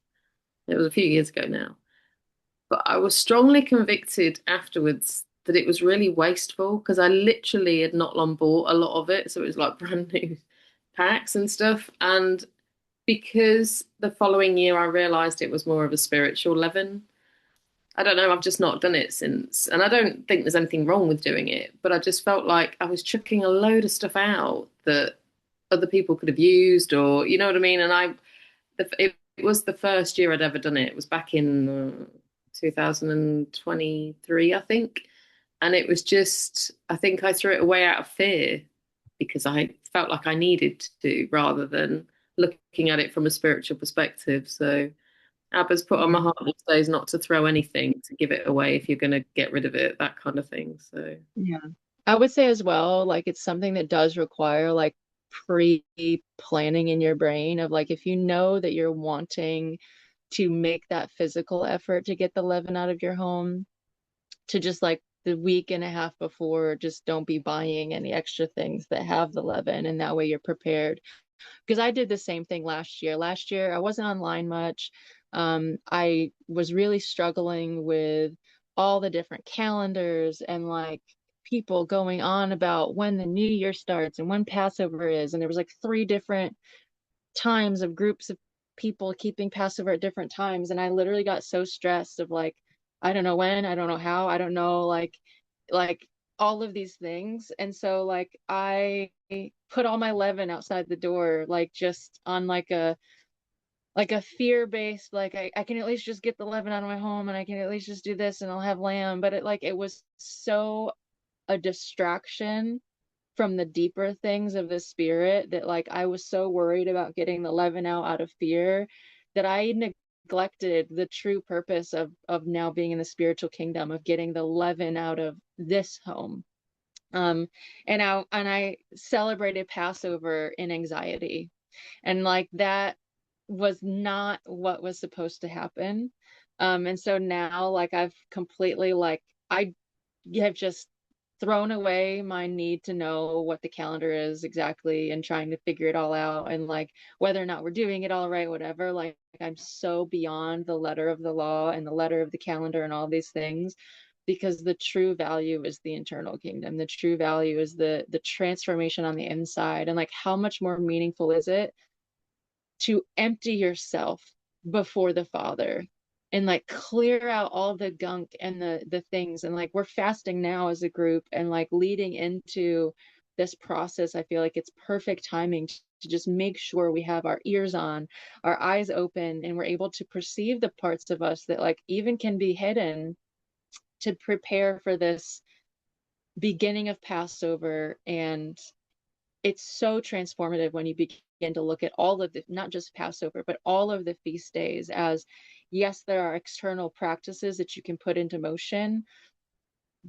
It was a few years ago now. But I was strongly convicted afterwards that it was really wasteful because I literally had not long bought a lot of it. So it was like brand new packs and stuff. And because the following year I realized it was more of a spiritual leaven. I don't know, I've just not done it since. And I don't think there's anything wrong with doing it, but I just felt like I was chucking a load of stuff out that other people could have used, or you know what I mean? And it was the first year I'd ever done it. It was back in 2023, I think. And it was just, I think I threw it away out of fear because I felt like I needed to rather than looking at it from a spiritual perspective. So Abba's put on my Yeah. heart these days not to throw anything, to give it away if you're going to get rid of it, that kind of thing. So, Yeah. I would say as well, like it's something that does require like pre-planning in your brain of like if you know that you're wanting to make that physical effort to get the leaven out of your home, to just like the week and a half before, just don't be buying any extra things that have the leaven, and that way you're prepared. Because I did the same thing last year. Last year, I wasn't online much. I was really struggling with all the different calendars and like people going on about when the new year starts and when Passover is. And there was like three different times of groups of people keeping Passover at different times. And I literally got so stressed of like, I don't know when, I don't know how, I don't know like all of these things. And so like I put all my leaven outside the door, like just on like a fear-based, like I can at least just get the leaven out of my home and I can at least just do this and I'll have lamb. But it was so a distraction from the deeper things of the spirit that like I was so worried about getting the leaven out of fear that I neglected the true purpose of now being in the spiritual kingdom, of getting the leaven out of this home. Um, and I celebrated Passover in anxiety, and like that was not what was supposed to happen. And so now like I've completely like I have just thrown away my need to know what the calendar is exactly and trying to figure it all out and like whether or not we're doing it all right, whatever. Like I'm so beyond the letter of the law and the letter of the calendar and all these things, because the true value is the internal kingdom. The true value is the transformation on the inside. And like how much more meaningful is it to empty yourself before the Father and like clear out all the gunk and the things. And like we're fasting now as a group and like leading into this process. I feel like it's perfect timing to just make sure we have our ears on, our eyes open, and we're able to perceive the parts of us that like even can be hidden, to prepare for this beginning of Passover. And it's so transformative when you begin to look at all of the, not just Passover, but all of the feast days as, yes, there are external practices that you can put into motion,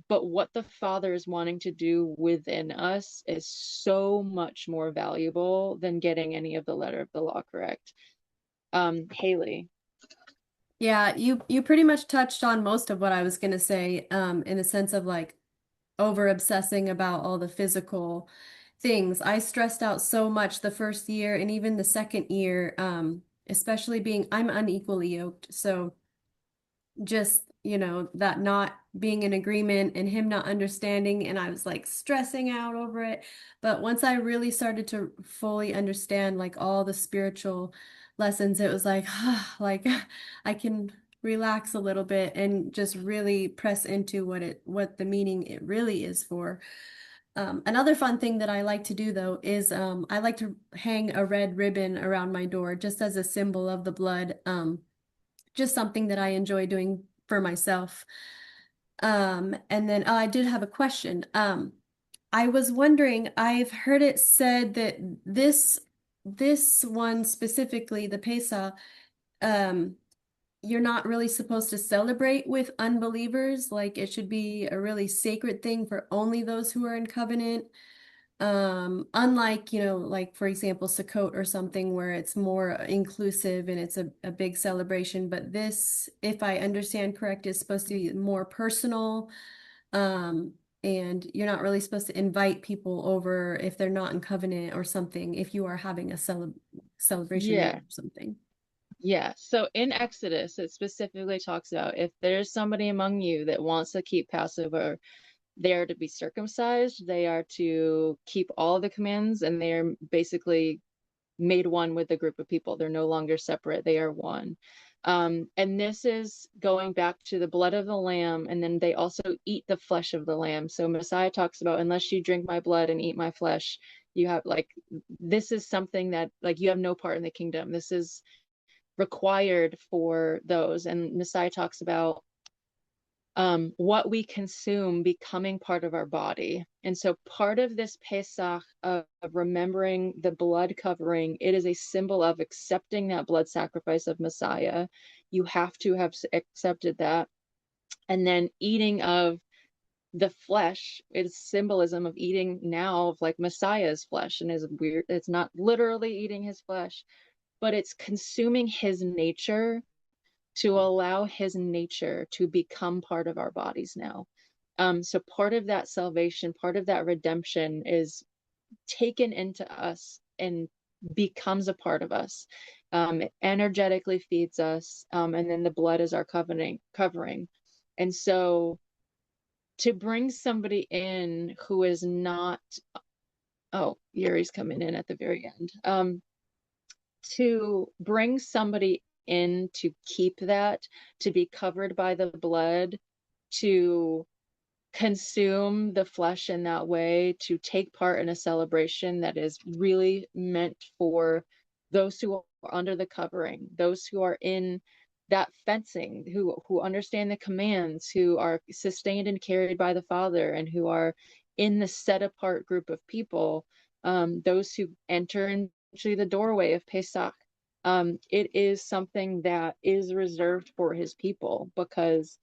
but what the Father is wanting to do within us is so much more valuable than getting any of the letter of the law correct. Haley. Yeah, you pretty much touched on most of what I was gonna say, in the sense of like over obsessing about all the physical things. I stressed out so much the first year and even the second year, especially being I'm unequally yoked. So just, that not being in agreement and him not understanding, and I was like stressing out over it. But once I really started to fully understand like all the spiritual lessons, it was like, like I can relax a little bit and just really press into what the meaning it really is for. Another fun thing that I like to do though is I like to hang a red ribbon around my door just as a symbol of the blood. Just something that I enjoy doing for myself. And then I did have a question. I was wondering, I've heard it said that this this one specifically, the Pesach, um, you're not really supposed to celebrate with unbelievers. Like it should be a really sacred thing for only those who are in covenant. Unlike, like for example, Sukkot or something where it's more inclusive and it's a big celebration. But this, if I understand correct, is supposed to be more personal. Um, and you're not really supposed to invite people over if they're not in covenant or something, if you are having a celebration meal Yeah. or something. Yeah. So in Exodus, it specifically talks about if there's somebody among you that wants to keep Passover, they are to be circumcised, they are to keep all the commands, and they are basically made one with a group of people. They're no longer separate, they are one. And this is going back to the blood of the lamb, and then they also eat the flesh of the lamb. So Messiah talks about, unless you drink my blood and eat my flesh, you have like, this is something that like you have no part in the kingdom. This is required for those. And Messiah talks about what we consume becoming part of our body. And so part of this Pesach of remembering the blood covering, it is a symbol of accepting that blood sacrifice of Messiah. You have to have accepted that. And then eating of the flesh is symbolism of eating now of like Messiah's flesh, and is weird. It's not literally eating his flesh, but it's consuming his nature to allow his nature to become part of our bodies now. So part of that salvation, part of that redemption is taken into us and becomes a part of us. It energetically feeds us, and then the blood is our covering. And so to bring somebody in who is not, oh, Yuri's coming in at the very end. To bring somebody in to keep that, to be covered by the blood, to consume the flesh in that way, to take part in a celebration that is really meant for those who are under the covering, those who are in that fencing, who understand the commands, who are sustained and carried by the Father, and who are in the set apart group of people, those who enter into the doorway of Pesach. It is something that is reserved for his people, because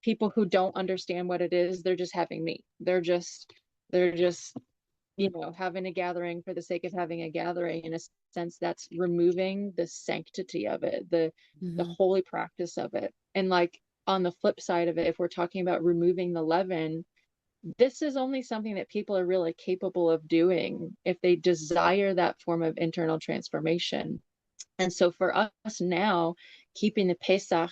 people who don't understand what it is, they're just having meat. They're just having a gathering for the sake of having a gathering. In a sense, that's removing the sanctity of it, the holy practice of it. And like on the flip side of it, if we're talking about removing the leaven, this is only something that people are really capable of doing if they desire that form of internal transformation. And so for us now, keeping the Pesach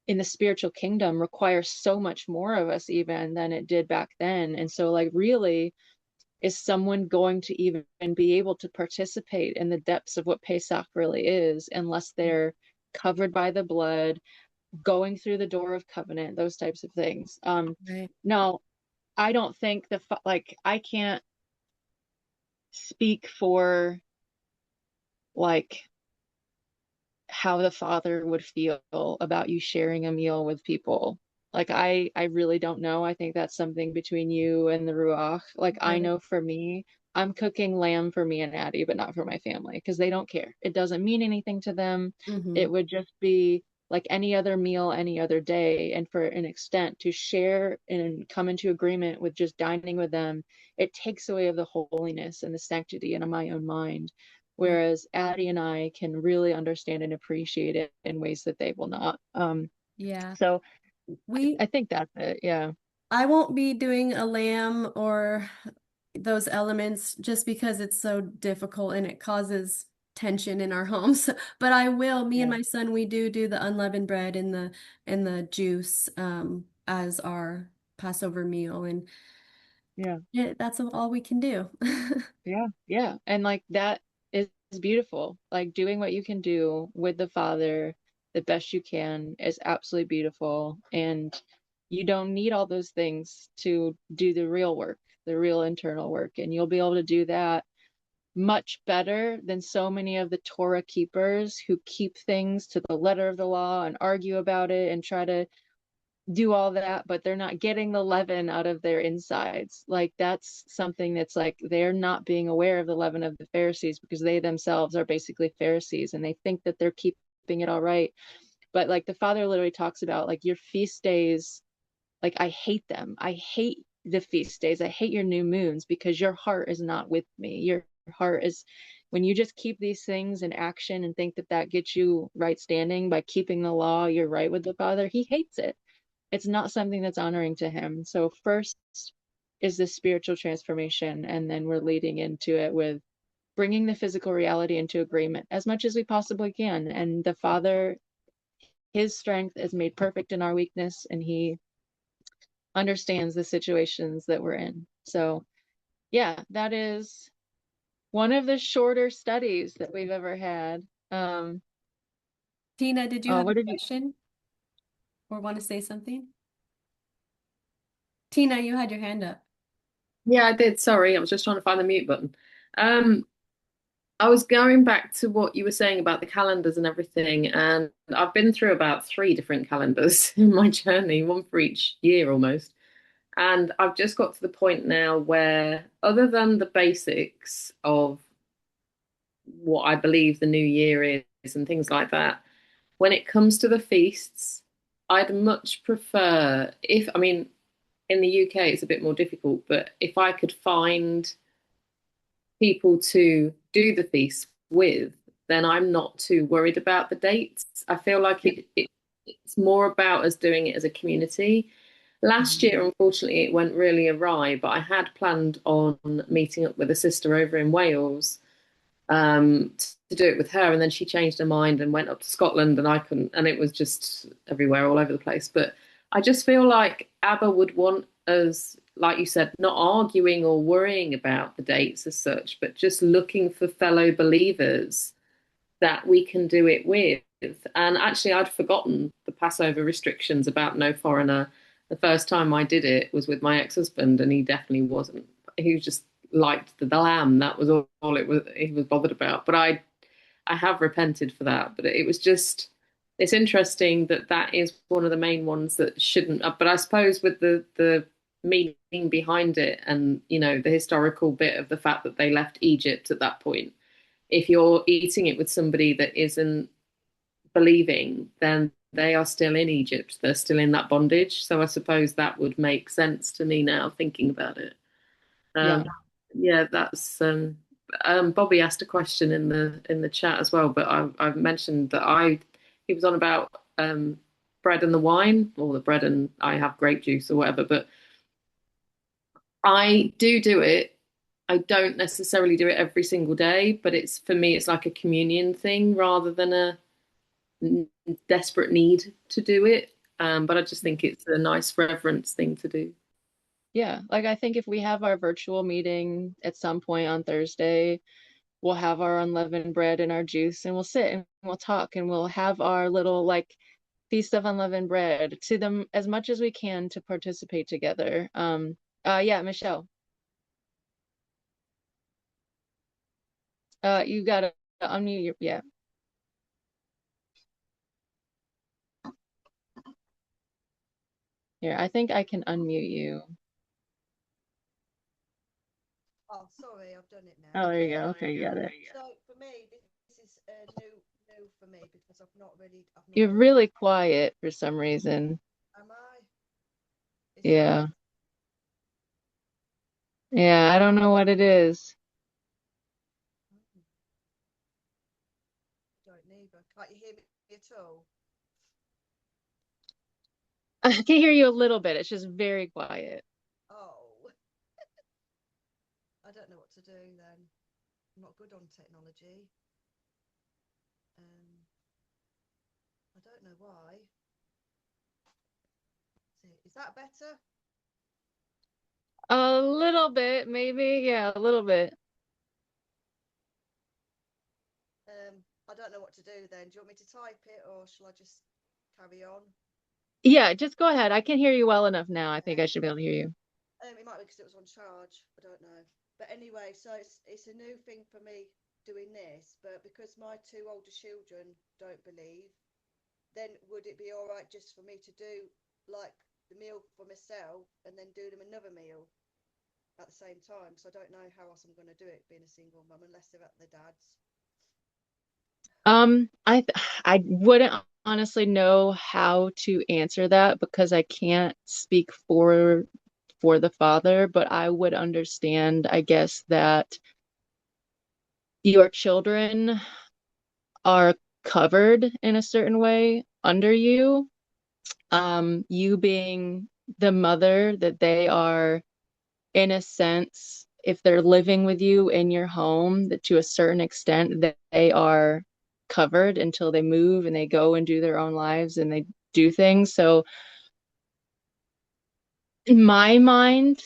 in the spiritual kingdom requires so much more of us even than it did back then. And so like, really, is someone going to even be able to participate in the depths of what Pesach really is unless they're covered by the blood, going through the door of covenant, those types of things. Right. No, I don't think I can't speak for like how the Father would feel about you sharing a meal with people. Like I really don't know. I think that's something between you and the Ruach. Like I Right. know for me, I'm cooking lamb for me and Addie, but not for my family, because they don't care. It doesn't mean anything to them. It would just be like any other meal, any other day. And for an extent, to share and come into agreement with just dining with them, it takes away of the holiness and the sanctity in my own mind. Whereas Addie and I can really understand and appreciate it in ways that they will not. Yeah. So We I think that's it. Yeah. I won't be doing a lamb or those elements just because it's so difficult and it causes tension in our homes. But I will, me and Yeah. my son, we do the unleavened bread and the juice as our Passover meal, and Yeah. that's all we can do. Yeah. Yeah. And like that is beautiful. Like doing what you can do with the Father the best you can is absolutely beautiful. And you don't need all those things to do the real work, the real internal work. And you'll be able to do that much better than so many of the Torah keepers who keep things to the letter of the law and argue about it and try to do all that, but they're not getting the leaven out of their insides. Like that's something that's like they're not being aware of the leaven of the Pharisees because they themselves are basically Pharisees and they think that they're keeping it all right. But like the Father literally talks about like your feast days, like I hate them. I hate the feast days. I hate your new moons because your heart is not with me. Your heart is when you just keep these things in action and think that that gets you right standing by keeping the law, you're right with the Father. He hates it. It's not something that's honoring to him. So first is the spiritual transformation, and then we're leading into it with bringing the physical reality into agreement as much as we possibly can. And the Father, his strength is made perfect in our weakness, and he understands the situations that we're in. So yeah, that is one of the shorter studies that we've ever had. Tina, did you have What a did you? question or want to say something? Tina, you had your hand up. Yeah, I did. Sorry, I was just trying to find the mute button. Um, I was going back to what you were saying about the calendars and everything, and I've been through about three different calendars in my journey, one for each year almost. And I've just got to the point now where, other than the basics of what I believe the new year is and things like that, when it comes to the feasts, I'd much prefer if, I mean, in the UK it's a bit more difficult, but if I could find people to do the feast with, then I'm not too worried about the dates. I feel like it's more about us doing it as a community. Last year, unfortunately, it went really awry, but I had planned on meeting up with a sister over in Wales to do it with her, and then she changed her mind and went up to Scotland, and I couldn't, and it was just everywhere, all over the place. But I just feel like Abba would want us, like you said, not arguing or worrying about the dates as such, but just looking for fellow believers that we can do it with. And actually, I'd forgotten the Passover restrictions about no foreigner. The first time I did it was with my ex-husband, and he definitely wasn't. He just liked the lamb. That was all it was. He was bothered about. But I have repented for that. But it was just, it's interesting that that is one of the main ones that shouldn't. But I suppose with the meaning behind it, and the historical bit of the fact that they left Egypt at that point, if you're eating it with somebody that isn't believing, then they are still in Egypt. They're still in that bondage. So I suppose that would make sense to me now, thinking about it. Yeah. Yeah, that's Bobby asked a question in the chat as well, but I've mentioned that he was on about bread and the wine, or the bread and I have grape juice or whatever, but I do it. I don't necessarily do it every single day, but it's, for me, it's like a communion thing rather than a desperate need to do it. But I just think it's a nice reverence thing to do. Yeah, like I think if we have our virtual meeting at some point on Thursday, we'll have our unleavened bread and our juice and we'll sit and we'll talk and we'll have our little like feast of unleavened bread to them as much as we can to participate together. Yeah, Michelle. You gotta unmute your, yeah. Here, I think I can unmute you. Oh, sorry, I've done it Oh, now. there you go. Okay, you got it. So for me, this is new for me because I've not You're really. really quiet for some reason. Am I? Is that Yeah. better? Yeah, I don't know what it is. I don't neither. Can't you hear me at all? I can hear you a little bit. It's just very quiet. Oh, I don't know what to do then. I'm not good on technology. I don't know why. Is that better? A little bit, maybe. Yeah, a little bit. I don't know what to do then. Do you want me to type it or shall I just carry on? Yeah, just go ahead. I can hear you well enough now. I think I should be able to hear you. It might be because it was on charge. I don't know. But anyway, so it's a new thing for me doing this. But because my two older children don't believe, then would it be all right just for me to do like the meal for myself and then do them another meal at the same time. So I don't know how else I'm going to do it being a single mum unless they're at their dad's. I wouldn't honestly know how to answer that because I can't speak for the father, but I would understand, I guess, that your children are covered in a certain way under you. You being the mother that they are, in a sense, if they're living with you in your home, that to a certain extent that they are covered until they move and they go and do their own lives and they do things. So my mind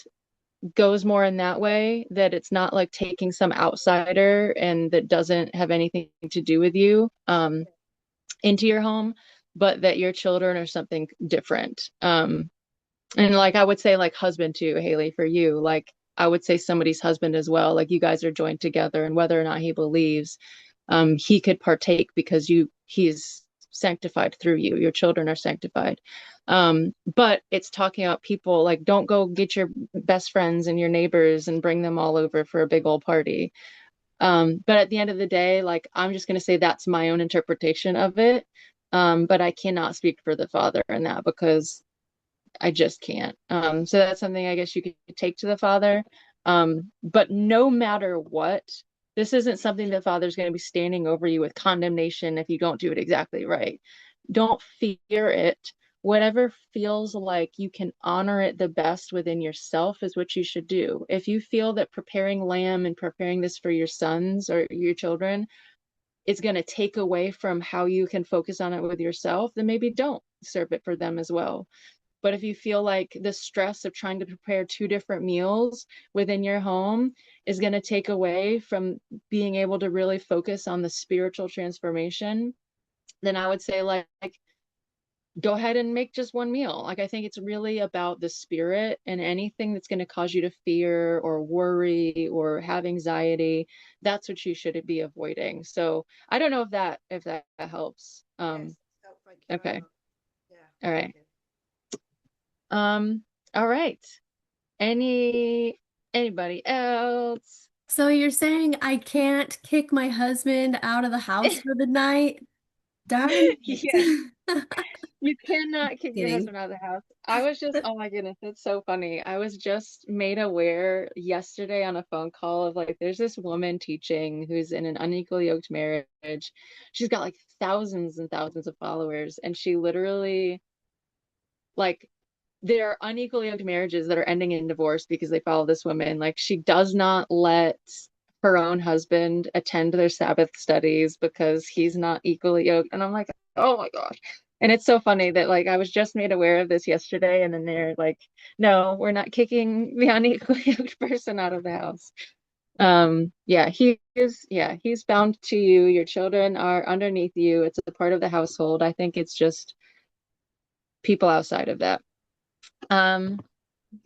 goes more in that way, that it's not like taking some outsider and that doesn't have anything to do with you into your home, but that your children are something different. And like I would say like husband too, Haley, for you, like I would say somebody's husband as well. Like you guys are joined together, and whether or not he believes, he could partake because he's sanctified through you. Your children are sanctified. But it's talking about people like don't go get your best friends and your neighbors and bring them all over for a big old party. But at the end of the day, like I'm just gonna say that's my own interpretation of it. But I cannot speak for the father in that because I just can't. So that's something I guess you could take to the father. But no matter what, this isn't something the father's going to be standing over you with condemnation if you don't do it exactly right. Don't fear it. Whatever feels like you can honor it the best within yourself is what you should do. If you feel that preparing lamb and preparing this for your sons or your children is going to take away from how you can focus on it with yourself, then maybe don't serve it for them as well. But if you feel like the stress of trying to prepare two different meals within your home is going to take away from being able to really focus on the spiritual transformation, then I would say like go ahead and make just one meal. Like I think it's really about the spirit, and anything that's going to cause you to fear or worry or have anxiety, that's what you should be avoiding. So I don't know if that helps. Yes, thank you very Okay. much. Yeah, All thank right. you. All right. Anybody else? So you're saying I can't kick my husband out of the house for the night? Darn Yeah, it. you cannot kick your Kidding. husband out of the house. I was just, oh my goodness, it's so funny. I was just made aware yesterday on a phone call of like, there's this woman teaching who's in an unequally yoked marriage. She's got like thousands and thousands of followers, and she literally, like, there are unequally yoked marriages that are ending in divorce because they follow this woman. Like she does not let her own husband attend their Sabbath studies because he's not equally yoked. And I'm like, oh my gosh. And it's so funny that like I was just made aware of this yesterday, and then they're like, no, we're not kicking the unequally yoked person out of the house. He's bound to you. Your children are underneath you. It's a part of the household. I think it's just people outside of that. Um,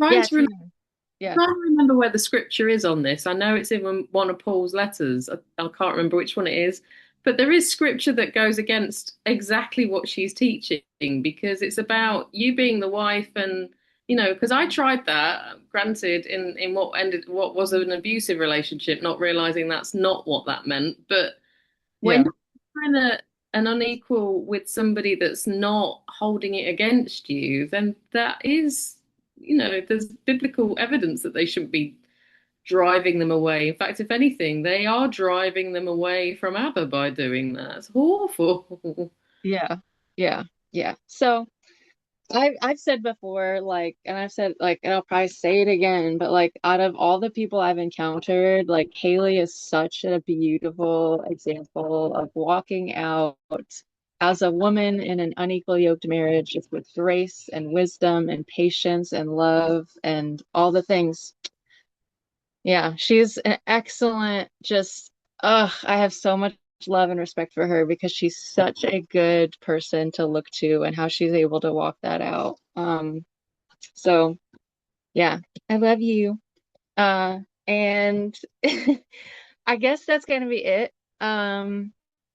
Trying yeah, to remember, Tina. Yeah. trying to remember where the scripture is on this. I know it's in one of Paul's letters. I can't remember which one it is, but there is scripture that goes against exactly what she's teaching because it's about you being the wife and because I tried that, granted, in what was an abusive relationship, not realizing that's not what that meant. But when Yeah. you're in an unequal with somebody that's not holding it against you, then that is, there's biblical evidence that they shouldn't be driving them away. In fact, if anything, they are driving them away from Abba by doing that. It's awful. Yeah. Yeah. Yeah. So I've said before, like, and I've said like, and I'll probably say it again, but like out of all the people I've encountered, like Haley is such a beautiful example of walking out as a woman in an unequal yoked marriage, just with grace and wisdom and patience and love and all the things. Yeah, she's an excellent, just, I have so much love and respect for her because she's such a good person to look to and how she's able to walk that out. So yeah, I love you. And I guess that's gonna be it,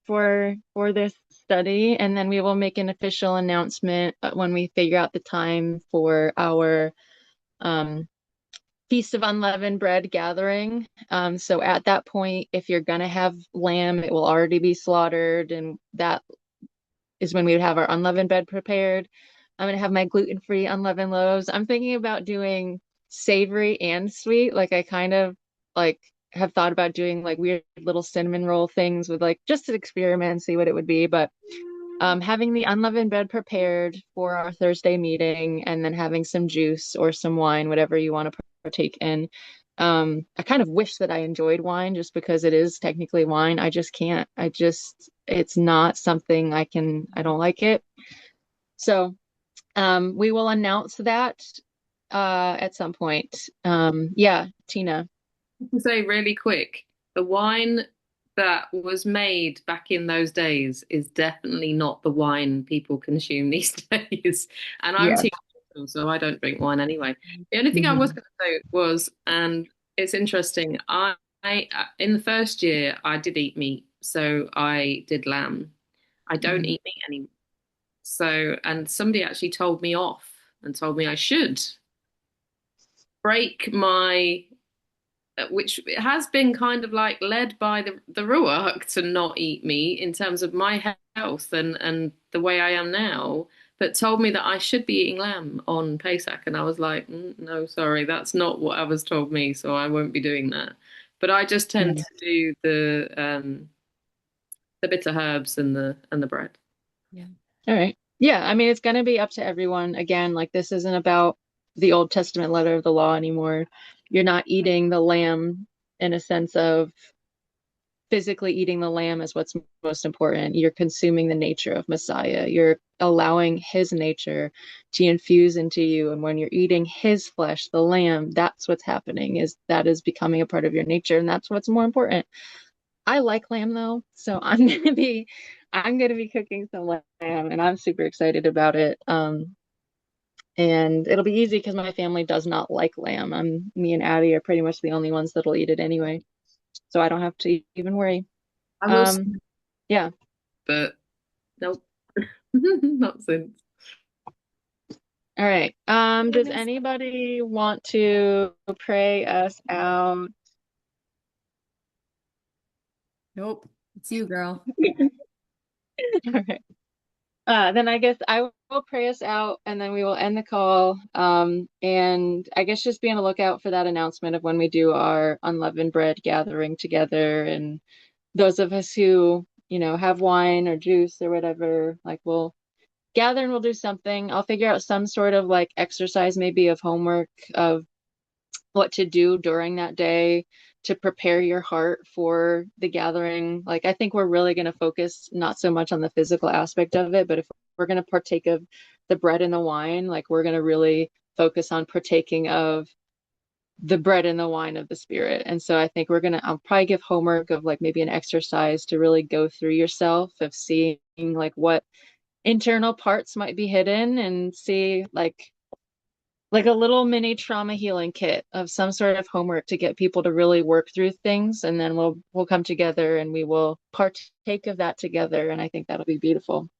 for this study, and then we will make an official announcement when we figure out the time for our Feast of Unleavened Bread gathering. So at that point, if you're gonna have lamb, it will already be slaughtered, and that is when we would have our unleavened bread prepared. I'm gonna have my gluten-free unleavened loaves. I'm thinking about doing savory and sweet. Like I kind of like have thought about doing like weird little cinnamon roll things with like just an experiment, see what it would be. But having the unleavened bread prepared for our Thursday meeting, and then having some juice or some wine, whatever you want to partake in. I kind of wish that I enjoyed wine just because it is technically wine. I just can't. It's not something I don't like it. So, we will announce that at some point. Yeah, Tina. To say really quick, the wine that was made back in those days is definitely not the wine people consume these days. And I'm Yeah. teetotal, so I don't drink wine anyway. The only thing I was going to say was, and it's interesting, I in the first year I did eat meat, so I did lamb. I don't eat meat anymore. So, and somebody actually told me off and told me I should break my which has been kind of like led by the Ruach to not eat meat in terms of my health and the way I am now, but told me that I should be eating lamb on Pesach, and I was like, no, sorry, that's not what I was told me, so I won't be doing that. But I just tend to do the bitter herbs and the bread. Yeah. All right. Yeah, I mean, it's going to be up to everyone. Again, like this isn't about the Old Testament letter of the law anymore. You're not eating the lamb in a sense of physically eating the lamb is what's most important. You're consuming the nature of Messiah. You're allowing his nature to infuse into you. And when you're eating his flesh, the lamb, that's what's happening, is that is becoming a part of your nature. And that's what's more important. I like lamb though, so I'm gonna be cooking some lamb, and I'm super excited about it. And it'll be easy because my family does not like lamb. Me and Addie are pretty much the only ones that'll eat it anyway, so I don't have to even worry. I will, Yeah. but nope, not since. All right. Does anybody want to pray us out? Nope, it's you, girl. All right. Then I guess I will pray us out, and then we will end the call. And I guess just be on the lookout for that announcement of when we do our unleavened bread gathering together. And those of us who, have wine or juice or whatever, like we'll gather and we'll do something. I'll figure out some sort of like exercise, maybe of homework of what to do during that day to prepare your heart for the gathering. Like, I think we're really going to focus not so much on the physical aspect of it, but if we're going to partake of the bread and the wine, like we're going to really focus on partaking of the bread and the wine of the spirit. And so I think I'll probably give homework of like maybe an exercise to really go through yourself of seeing like what internal parts might be hidden, and see like a little mini trauma healing kit of some sort of homework to get people to really work through things. And then we'll come together and we will partake of that together. And I think that'll be beautiful.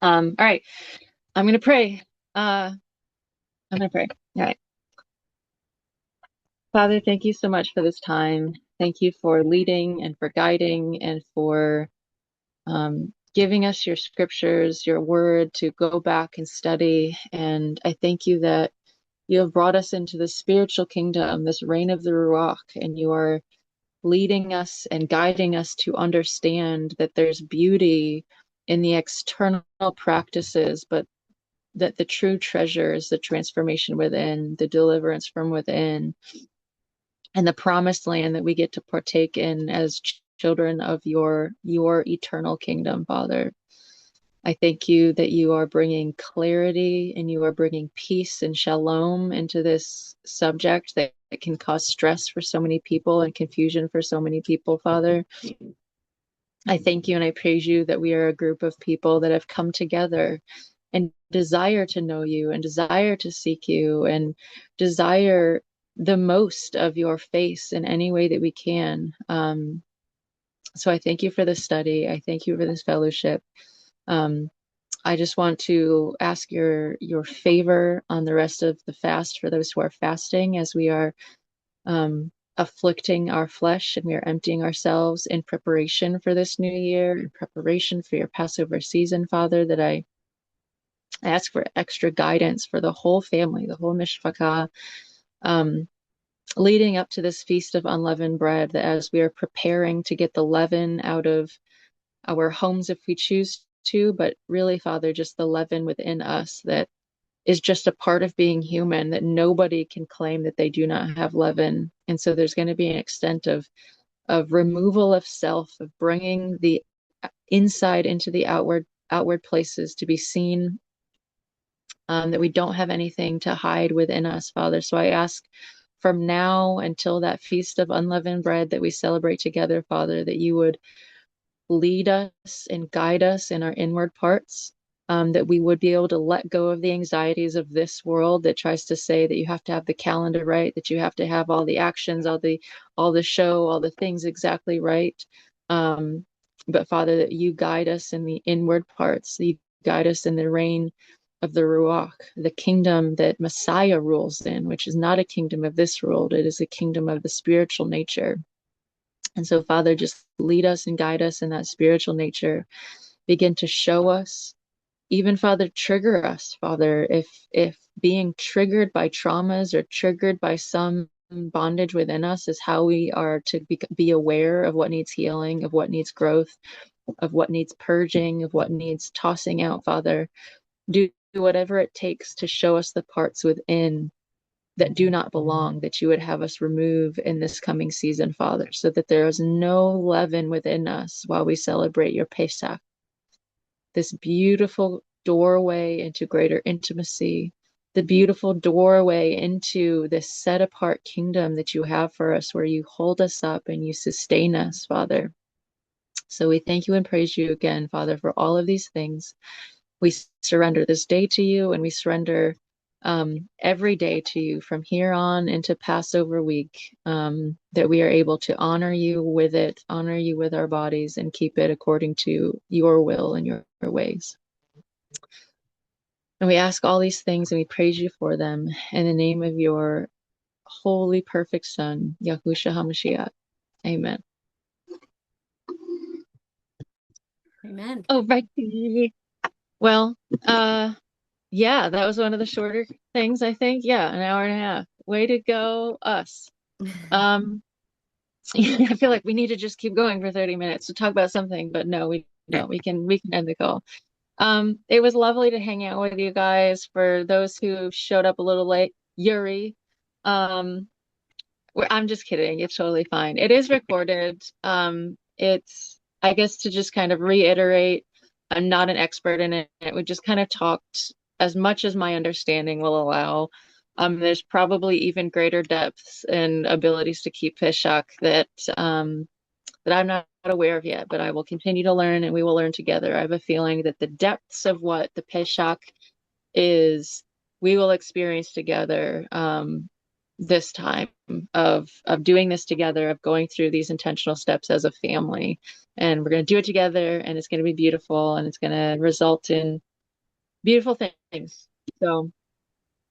All right. I'm going to pray. All right. Father, thank you so much for this time. Thank you for leading and for guiding and for giving us your scriptures, your word to go back and study. And I thank you that you have brought us into the spiritual kingdom, this reign of the Ruach, and you are leading us and guiding us to understand that there's beauty in the external practices, but that the true treasure is the transformation within, the deliverance from within, and the promised land that we get to partake in as children of your eternal kingdom, Father. I thank you that you are bringing clarity and you are bringing peace and shalom into this subject that can cause stress for so many people and confusion for so many people, Father. I thank you and I praise you that we are a group of people that have come together and desire to know you and desire to seek you and desire the most of your face in any way that we can. So I thank you for this study. I thank you for this fellowship. I just want to ask your favor on the rest of the fast for those who are fasting, as we are afflicting our flesh and we are emptying ourselves in preparation for this new year, in preparation for your Passover season, Father, that I ask for extra guidance for the whole family, the whole mishpachah, leading up to this feast of unleavened bread, that as we are preparing to get the leaven out of our homes if we choose to, but really, Father, just the leaven within us that is just a part of being human, that nobody can claim that they do not have leaven. And so there's going to be an extent of removal of self, of bringing the inside into the outward places to be seen, that we don't have anything to hide within us, Father. So I ask from now until that feast of unleavened bread that we celebrate together, Father, that you would lead us and guide us in our inward parts, that we would be able to let go of the anxieties of this world that tries to say that you have to have the calendar right, that you have to have all the actions, all the show, all the things exactly right. But Father, that you guide us in the inward parts, that you guide us in the reign of the Ruach, the kingdom that Messiah rules in, which is not a kingdom of this world, it is a kingdom of the spiritual nature. And so, Father, just lead us and guide us in that spiritual nature. Begin to show us, even, Father, trigger us, Father, if being triggered by traumas or triggered by some bondage within us is how we are to be aware of what needs healing, of what needs growth, of what needs purging, of what needs tossing out, Father. Do whatever it takes to show us the parts within that do not belong, that you would have us remove in this coming season, Father, so that there is no leaven within us while we celebrate your Pesach, this beautiful doorway into greater intimacy, the beautiful doorway into this set apart kingdom that you have for us, where you hold us up and you sustain us, Father. So we thank you and praise you again, Father, for all of these things. We surrender this day to you, and we surrender every day to you from here on into Passover week, that we are able to honor you with it, honor you with our bodies, and keep it according to your will and your ways. And we ask all these things and we praise you for them in the name of your holy, perfect Son, Yahushua HaMashiach. Amen. Amen. Oh, right. Well, yeah, that was one of the shorter things, I think. Yeah, an hour and a half. Way to go, us. I feel like we need to just keep going for 30 minutes to talk about something, but no, we don't. We can end the call. It was lovely to hang out with you guys. For those who showed up a little late, Yuri, um, I'm just kidding. It's totally fine. It is recorded. It's, I guess, to just kind of reiterate, I'm not an expert in it. We just kind of talked as much as my understanding will allow. There's probably even greater depths and abilities to keep Pesach that I'm not aware of yet, but I will continue to learn and we will learn together. I have a feeling that the depths of what the Pesach is, we will experience together, this time of doing this together, of going through these intentional steps as a family. And we're going to do it together, and it's going to be beautiful, and it's going to result in beautiful things. So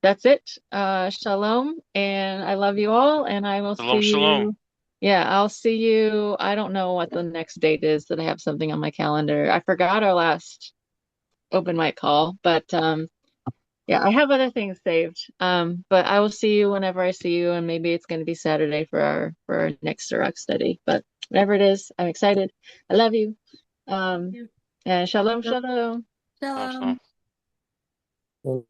that's it. Shalom, and I love you all, and I will Shalom, see shalom. you. Yeah, I'll see you. I don't know what the next date is, that I have something on my calendar. I forgot our last open mic call, but yeah, I have other things saved. But I will see you whenever I see you, and maybe it's going to be Saturday for our next Direct study. But whatever it is, I'm excited. I love you. And shalom, shalom. Shalom, shalom. Shalom.